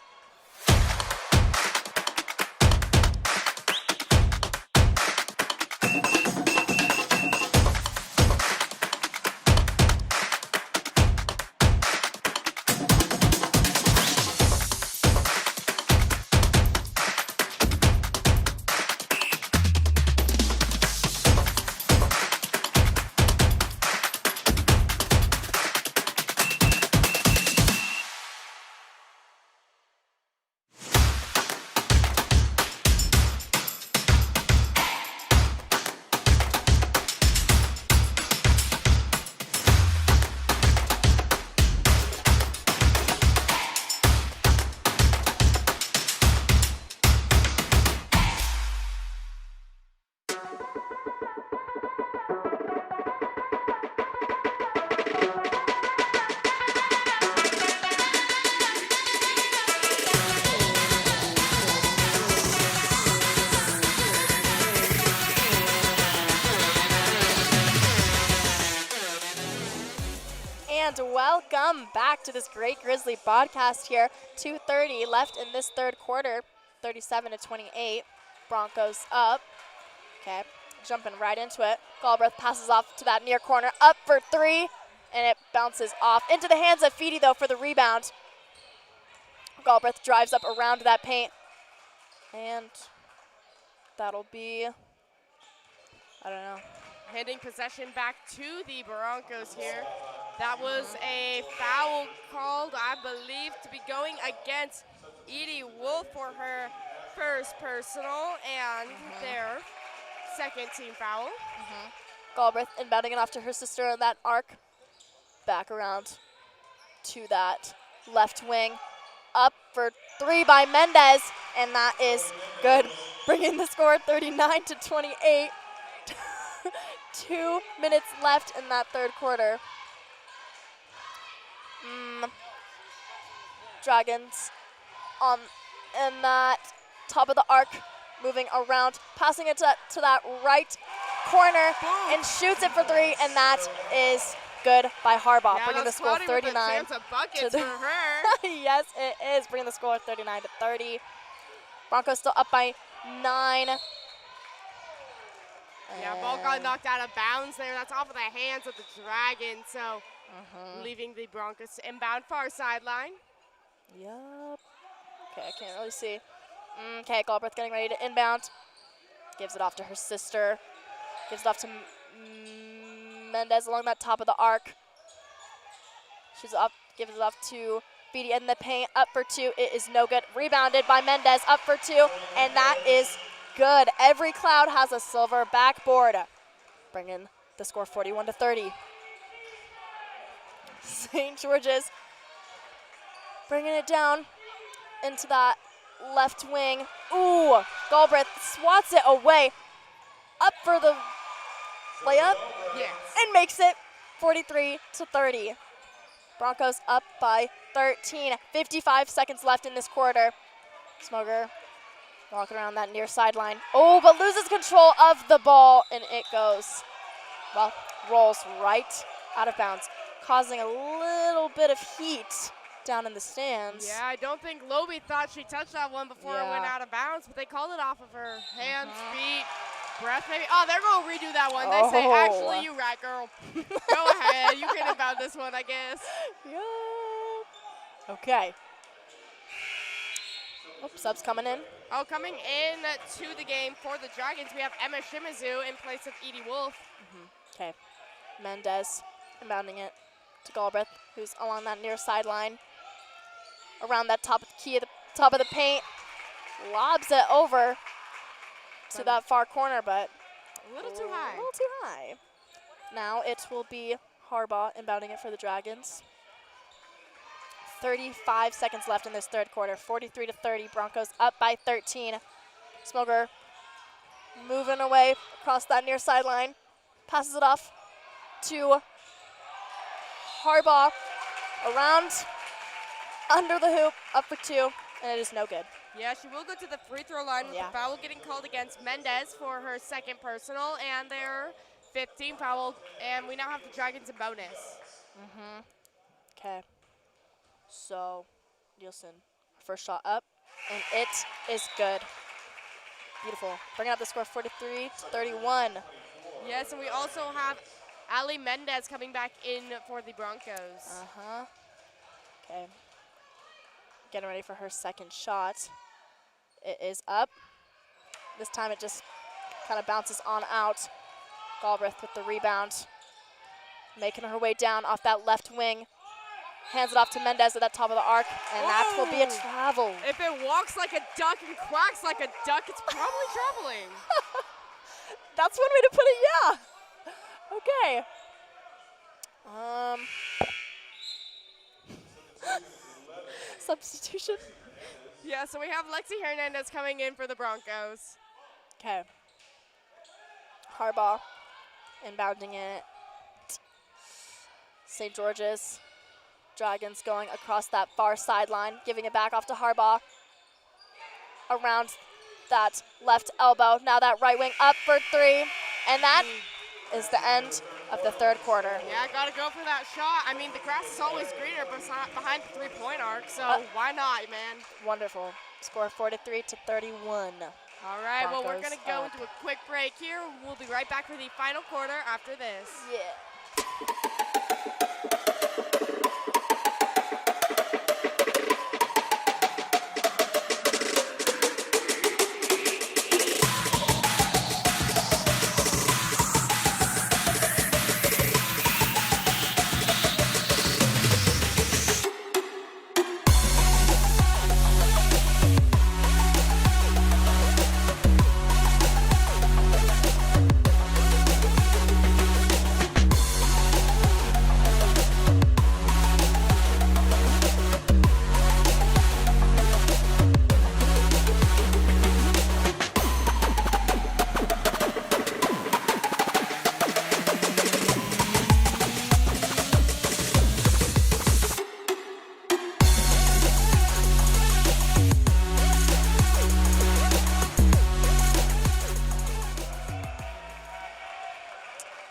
welcome back to this great Grizzly broadcast here. 2:30 left in this third quarter, 37-28. Broncos up. Okay, jumping right into it. Galbraith passes off to that near corner, up for three, and it bounces off into the hands of Feedy though for the rebound. Galbraith drives up around that paint, and that'll be, I don't know. Handing possession back to the Broncos here. That was a foul called, I believe, to be going against Edie Wolf for her first personal and their second team foul. Galbraith inbounding it off to her sister on that arc. Back around to that left wing. Up for three by Mendez, and that is good. Bringing the score 39-28. 2 minutes left in that third quarter. Dragons on in that top of the arc, moving around, passing it to that right corner, and shoots it for three, and that is good by Harbaugh, bringing the score 39 to the for her. Yes, it is, bringing the score 39-30. Broncos still up by 9. Yeah, ball got knocked out of bounds there. That's off of the hands of the Dragons, so leaving the Broncos to inbound far sideline. Yup. Okay, I can't really see. Okay, Galbraith getting ready to inbound. Gives it off to her sister. Gives it off to Mendez along that top of the arc. She's up, gives it off to Feedy in the paint. Up for two. It is no good. Rebounded by Mendez. Up for two, and that is good. Every cloud has a silver backboard. Bringing the score 41-30. St. George's bringing it down into that left wing. Ooh, Galbraith swats it away. Up for the layup. Yes. And makes it 43-30. Broncos up by 13. 55 seconds left in this quarter. Smoger walking around that near sideline. Oh, but loses control of the ball, and it goes, well, rolls right out of bounds, causing a little bit of heat down in the stands. Yeah, I don't think Lobe thought she touched that one before it went out of bounds, but they called it off of her hands, feet, breath maybe. Oh, they're going to redo that one. They say, actually, you right, girl. Go ahead. You can inbound this one, I guess. Yeah. Okay. Oh, subs coming in. Oh, coming in to the game for the Dragons, we have Emma Shimizu in place of Edie Wolf. Okay. Mendez inbounding it to Galbraith, who's along that near sideline. Around that top of the key, top of the paint. Lobs it over to that far corner, but a little too high. A little too high. Now it will be Harbaugh inbounding it for the Dragons. 35 seconds left in this third quarter. 43-30. Broncos up by 13. Smoger moving away across that near sideline. Passes it off to Harbaugh. Around under the hoop. Up for two. And it is no good. Yeah, she will go to the free throw line with the foul getting called against Mendez for her second personal and their 15th foul. And we now have the Dragons in bonus. Okay. So, Nielsen, first shot up, and it is good. Beautiful. Bringing up the score 43-31. Yes, and we also have Ali Mendez coming back in for the Broncos. Okay. Getting ready for her second shot. It is up. This time it just kind of bounces on out. Galbraith with the rebound. Making her way down off that left wing. Hands it off to Mendez at that top of the arc, and that will be a travel. If it walks like a duck and quacks like a duck, it's probably traveling. That's one way to put it, yeah. Okay. Substitution. Yeah, so we have Lexi Hernandez coming in for the Broncos. Okay. Harbaugh inbounding it. St. George's. Dragons going across that far sideline, giving it back off to Harbaugh. Around that left elbow. Now that right wing up for three. And that is the end of the third quarter. Yeah, gotta go for that shot. I mean, the grass is always greener behind the three-point arc, so why not, man? Wonderful. Score 43-31. All right, well, we're Broncos gonna go up. into a quick break here. We'll be right back for the final quarter after this. Yeah.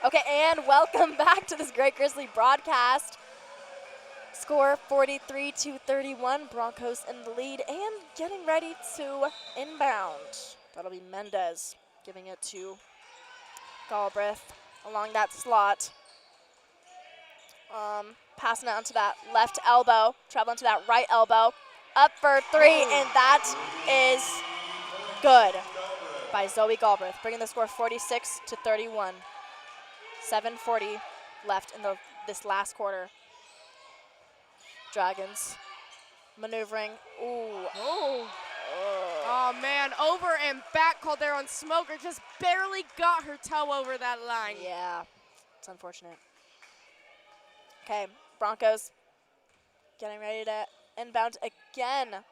Okay, and welcome back to this great Grizzly broadcast. Score 43-31, Broncos in the lead and getting ready to inbound. That'll be Mendez giving it to Galbraith along that slot. Passing it onto that left elbow, traveling to that right elbow. Up for three, and that is good by Zoe Galbraith, bringing the score 46-31. 7:40 left in this last quarter. Dragons maneuvering. Ooh. Oh, man, over and back called there on Smoker. Just barely got her toe over that line. Yeah, it's unfortunate. Okay, Broncos getting ready to inbound again.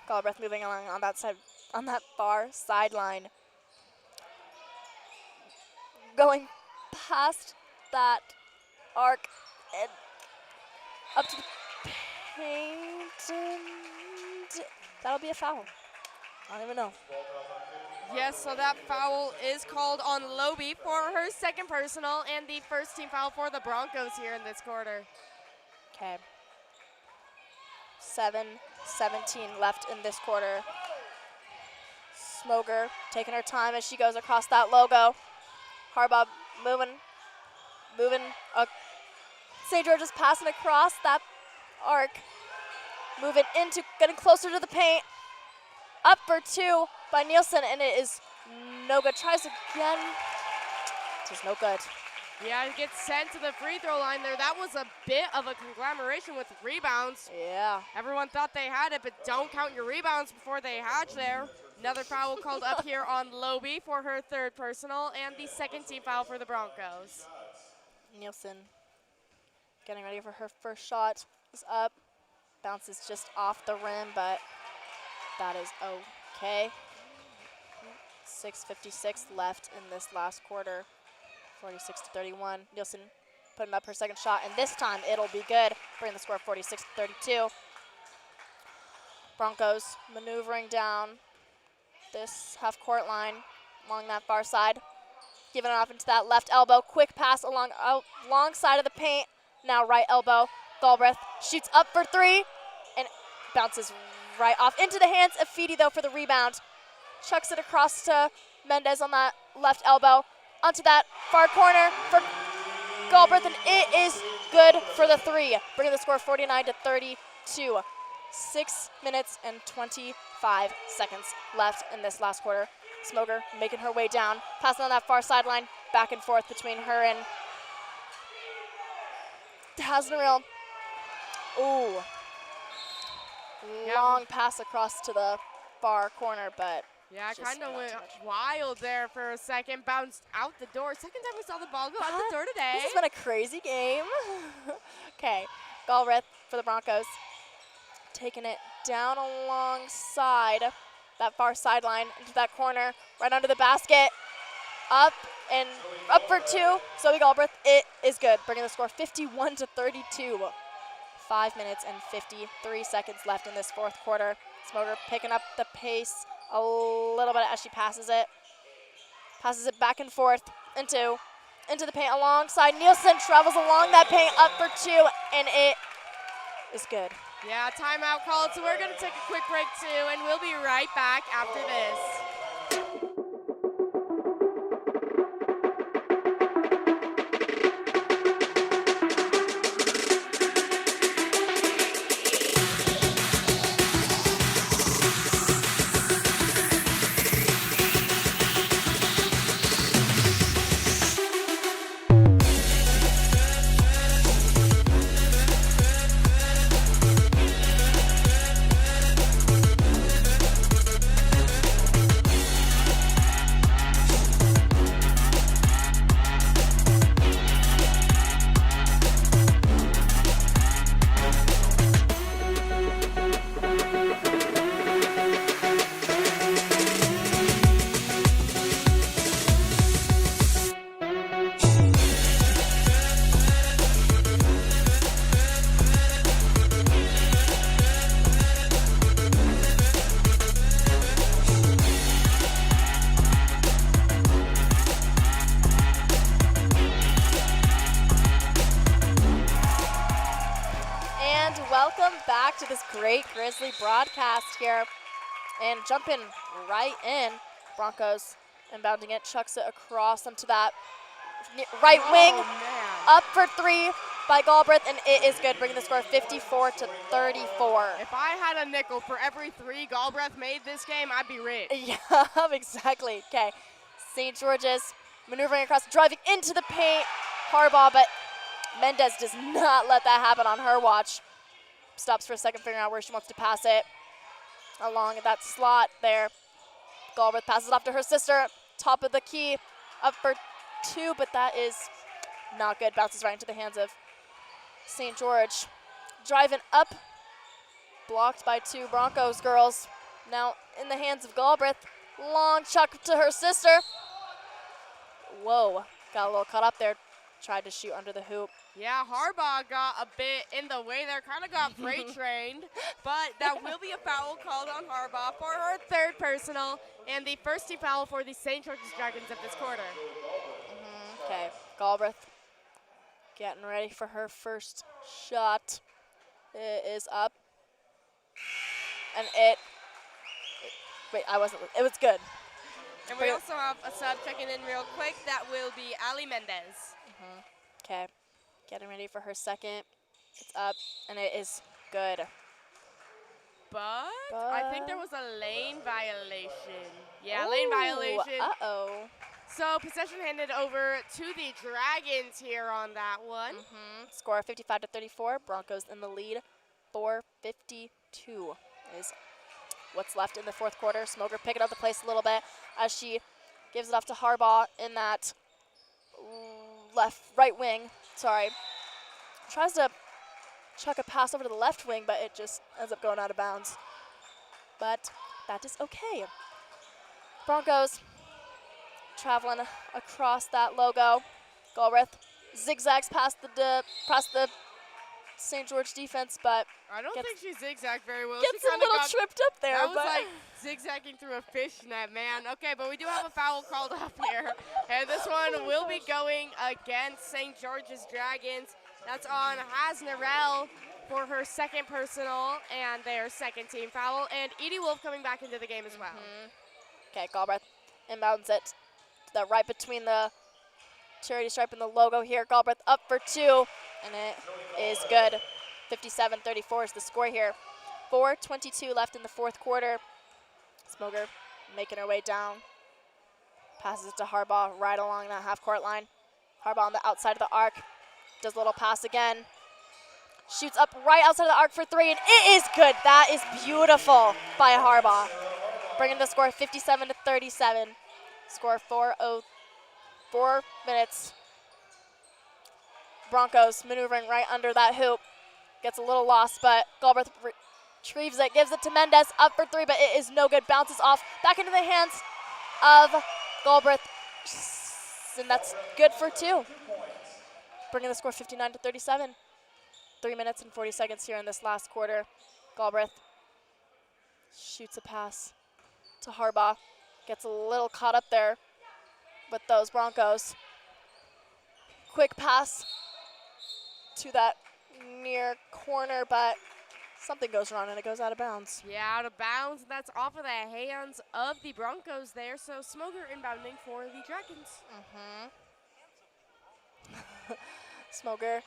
Galbraith moving along on that side, on that far sideline. Going past that arc and up to the paint, and that'll be a foul. I don't even know. Yes, so that foul is called on Lobe for her second personal and the first team foul for the Broncos here in this quarter. Okay. 7:17 left in this quarter. Smoker taking her time as she goes across that logo. Harbaugh moving. St. George is passing across that arc. Moving into, getting closer to the paint. Up for two by Nielsen, and it is no good. Tries again. Just no good. Yeah, it gets sent to the free throw line there. That was a bit of a conglomeration with rebounds. Yeah. Everyone thought they had it, but don't count your rebounds before they hatch there. Another foul called up here on Lobe for her third personal and the second team foul for the Broncos. Nielsen getting ready for her first shot. Is up. Bounces just off the rim, but that is okay. 6:56 left in this last quarter. 46-31. Nielsen putting up her second shot, and this time it'll be good. Bring the score 46-32. Broncos maneuvering down this half-court line along that far side. Giving it off into that left elbow. Quick pass alongside of the paint. Now right elbow. Galbraith shoots up for three and bounces right off into the hands of Feedy, though, for the rebound. Chucks it across to Mendez on that left elbow. Onto that far corner for Galbraith, and it is good for the three. Bringing the score 49-32. 6 minutes and 25 seconds left in this last quarter. Smoker making her way down, passing on that far sideline, back and forth between her and Hasnaril. Ooh. Long pass across to the far corner, but yeah, just kind of not went too much. wild there for a second. Bounced out the door. Second time we saw the ball go out the door today. This has been a crazy game. Okay, Galbraith for the Broncos. Taking it down alongside that far sideline into that corner, right under the basket. Up and up for two. Zoe Galbraith, it is good. Bringing the score 51-32. 5 minutes and 53 seconds left in this fourth quarter. Smoker picking up the pace a little bit as she passes it. Passes it back and forth into into the paint alongside Nielsen, travels along that paint up for 2, and it is good. Yeah, timeout called, so we're going to take a quick break too, and we'll be right back after this. Welcome back to this great Grizzly broadcast here. And jumping right in, Broncos inbounding it, chucks it across into that right wing. Man. Up for 3 by Galbraith, and it is good, bringing the score 54 to 34. If I had a nickel for every 3 Galbraith made this game, I'd be rich. Yeah, exactly. Okay, St. George's maneuvering across, driving into the paint. Harbaugh, but Mendez does not let that happen on her watch. Stops for a second, figuring out where she wants to pass it. Along that slot there. Galbraith passes it off to her sister. Top of the key, up for 2, but that is not good. Bounces right into the hands of St. George. Driving up, blocked by 2 Broncos girls. Now in the hands of Galbraith. Long chuck to her sister. Whoa, got a little caught up there. Tried to shoot under the hoop. Yeah, Harbaugh got a bit in the way there, kind of got freight trained, but that will be a foul called on Harbaugh for her 3rd personal and the first team foul for the St. George's Dragons of this quarter. Okay, Galbraith getting ready for her first shot. It is up. And it was good. And we also have a sub checking in real quick. That will be Ali Mendez. Okay, getting ready for her second. It's up, and it is good. But I think there was a lane violation. Yeah, lane violation. Uh-oh. So possession handed over to the Dragons here on that one. Score 55 to 34. Broncos in the lead. 4:52 is what's left in the 4th quarter. Smoker picking up the pace a little bit as she gives it off to Harbaugh in that right wing. Sorry. Tries to chuck a pass over to the left wing, but it just ends up going out of bounds. But that is okay. Broncos traveling across that logo. Galbraith zigzags past the St. George defense, but I don't think she zigzagged very well. Gets a little tripped up there. That was like zigzagging through a fishnet, man. Okay, but we do have a foul called up here. And this one will be going against St. George's Dragons. That's on Hasnerell for her 2nd personal and their 2nd team foul. And Edie Wolf coming back into the game as well. Okay, Galbraith inbounds it. Right between the charity stripe and the logo here. Galbraith up for 2, and it is good. 57-34 is the score here. 4:22 left in the 4th quarter. Smoker making her way down. Passes it to Harbaugh right along that half-court line. Harbaugh on the outside of the arc. Does a little pass again. Shoots up right outside of the arc for 3, and it is good. That is beautiful by Harbaugh. Bringing the score 57 to 37. Score 4 minutes. Broncos maneuvering right under that hoop. Gets a little lost, but Galbraith retrieves it, gives it to Mendez, up for 3, but it is no good. Bounces off, back into the hands of Galbraith, and that's good for 2. Bringing the score 59 to 37. 3 minutes and 40 seconds here in this last quarter. Galbraith shoots a pass to Harbaugh. Gets a little caught up there with those Broncos. quick pass to that near corner, but something goes wrong and it goes out of bounds. Yeah, out of bounds. That's off of the hands of the Broncos there. So Smoker inbounding for the Dragons. Smoker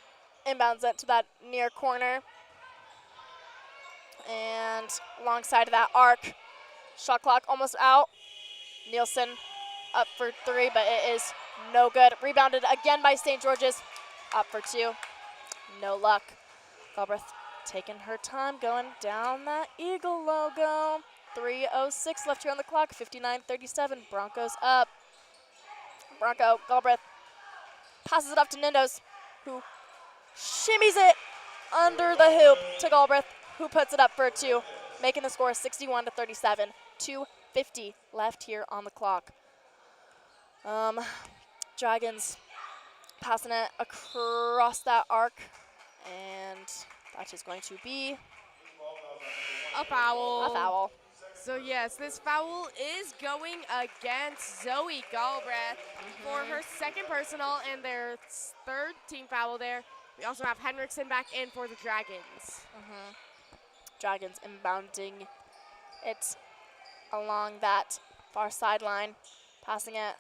inbounds it to that near corner. And alongside of that arc, shot clock almost out. Nielsen up for 3, but it is no good. Rebounded again by St. George's. Up for 2. No luck. Galbraith taking her time, going down that Eagle logo. 3:06 left here on the clock, 59-37. Broncos up. Bronco Galbraith passes it off to Nindos, who shimmies it under the hoop to Galbraith, who puts it up for 2, making the score 61-37. 2:50 left here on the clock. Dragons passing it across that arc, and that is going to be a foul. A foul. So yes, this foul is going against Zoe Galbraith for her second personal and their third team foul there. We also have Henriksen back in for the Dragons. Dragons inbounding it along that far sideline, passing it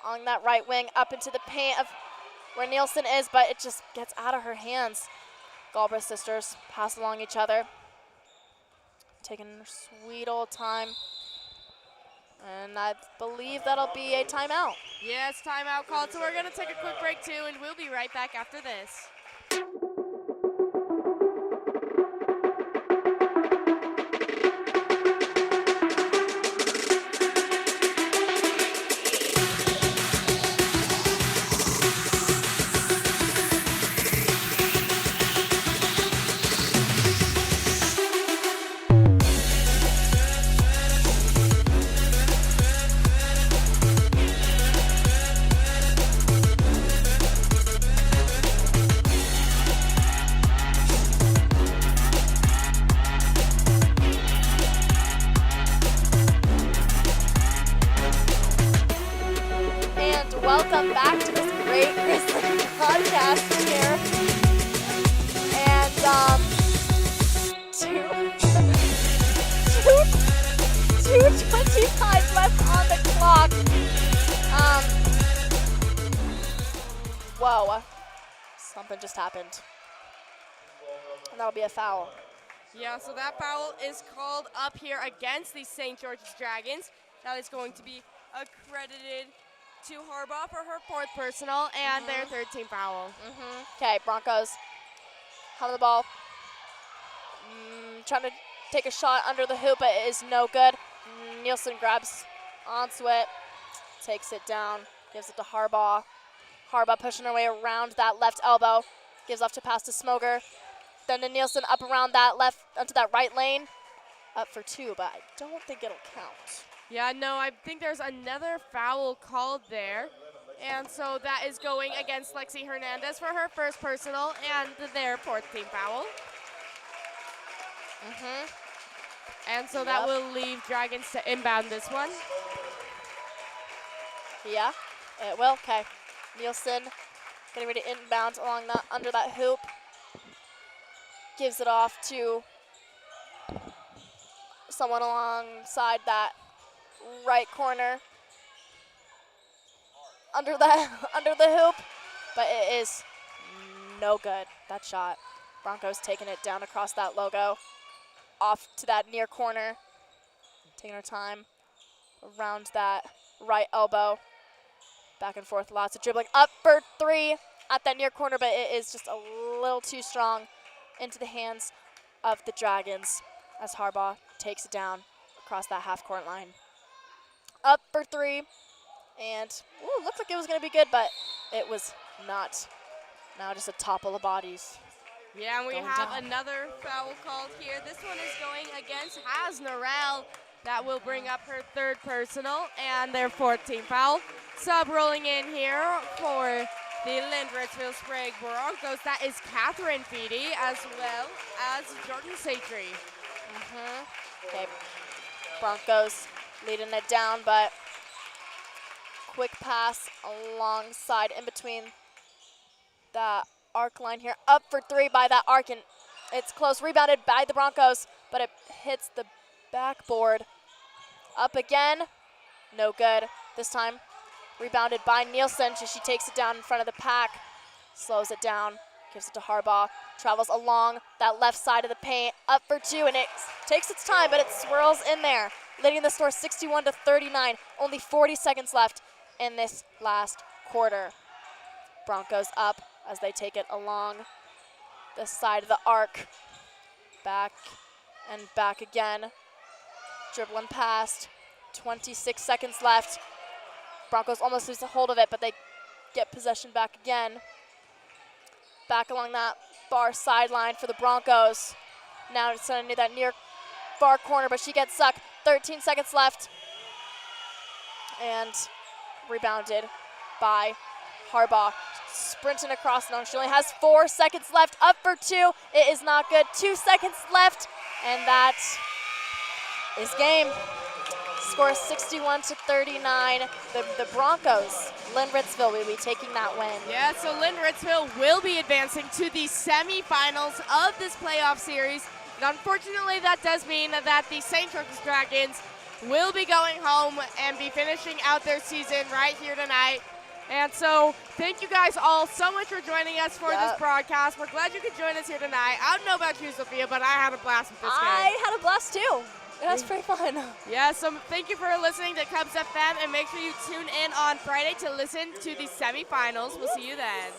on that right wing up into the paint of where Nielsen is, but it just gets out of her hands. Galbraith sisters pass along each other, taking their sweet old time. And I believe that'll be a timeout. Yes, timeout called. So we're going to take a quick break too, and we'll be right back after this. Welcome back to this great Grizzly podcast here. And 2:25 left on the clock. Whoa, something just happened. And that'll be a foul. Yeah, so that foul is called up here against the St. George's Dragons. That is going to be accredited to Harbaugh for her fourth personal and their third team foul. Okay, Broncos have the ball. Trying to take a shot under the hoop, but it is no good. Nielsen grabs onto it, takes it down, gives it to Harbaugh. Harbaugh pushing her way around that left elbow, gives off to pass to Smoger. Then to Nielsen up around that left, onto that right lane. Up for 2, but I don't think it'll count. Yeah, no, I think there's another foul called there. And so that is going against Lexi Hernandez for her first personal and their fourth team foul. And so that will leave Dragons to inbound this one. Yeah, it will. Okay. Nielsen getting ready to inbound along that, under that hoop. Gives it off to someone alongside that right corner. Under the hoop, but it is no good, that shot. Broncos taking it down across that logo, off to that near corner, taking our time around that right elbow. Back and forth, lots of dribbling. Up for 3 at that near corner, but it is just a little too strong into the hands of the Dragons as Harbaugh takes it down across that half-court line. Up for 3. And, ooh, looked like it was going to be good, but it was not. Now just a topple of bodies. Yeah, and we have another foul called here. This one is going against Hasnarel. That will bring up her third personal and their fourth team foul. Sub rolling in here for the Lind-Ritzville Sprague Broncos. That is Catherine Feedy as well as Jordan Satry. Okay, Broncos leading it down, but quick pass alongside in between the arc line here. Up for three by that arc, and it's close. Rebounded by the Broncos, but it hits the backboard. Up again. No good. This time rebounded by Nielsen. She takes it down in front of the pack. Slows it down. Gives it to Harbaugh. Travels along that left side of the paint. Up for two, and it takes its time, but it swirls in there, leading the score 61-39. Only 40 seconds left in this last quarter. Broncos up as they take it along the side of the arc. Back and back again. Dribbling past. 26 seconds left. Broncos almost lose a hold of it, but they get possession back again. Back along that far sideline for the Broncos. Now it's into that near far corner, but she gets sucked. 13 seconds left. And rebounded by Harbaugh. Sprinting across now. She only has 4 seconds left. Up for two. It is not good. 2 seconds left. And that is game. Score 61-39. The Broncos, Lind-Ritzville, will be taking that win. Yeah, so Lind-Ritzville will be advancing to the semifinals of this playoff series. And unfortunately, that does mean that the St. George's Dragons will be going home and be finishing out their season right here tonight. And so thank you guys all so much for joining us for this broadcast. We're glad you could join us here tonight. I don't know about you, Sophia, but I had a blast with this game. I had a blast too. It was pretty fun. Yeah, so thank you for listening to Cubs FM, and make sure you tune in on Friday to listen to the semifinals. We'll see you then.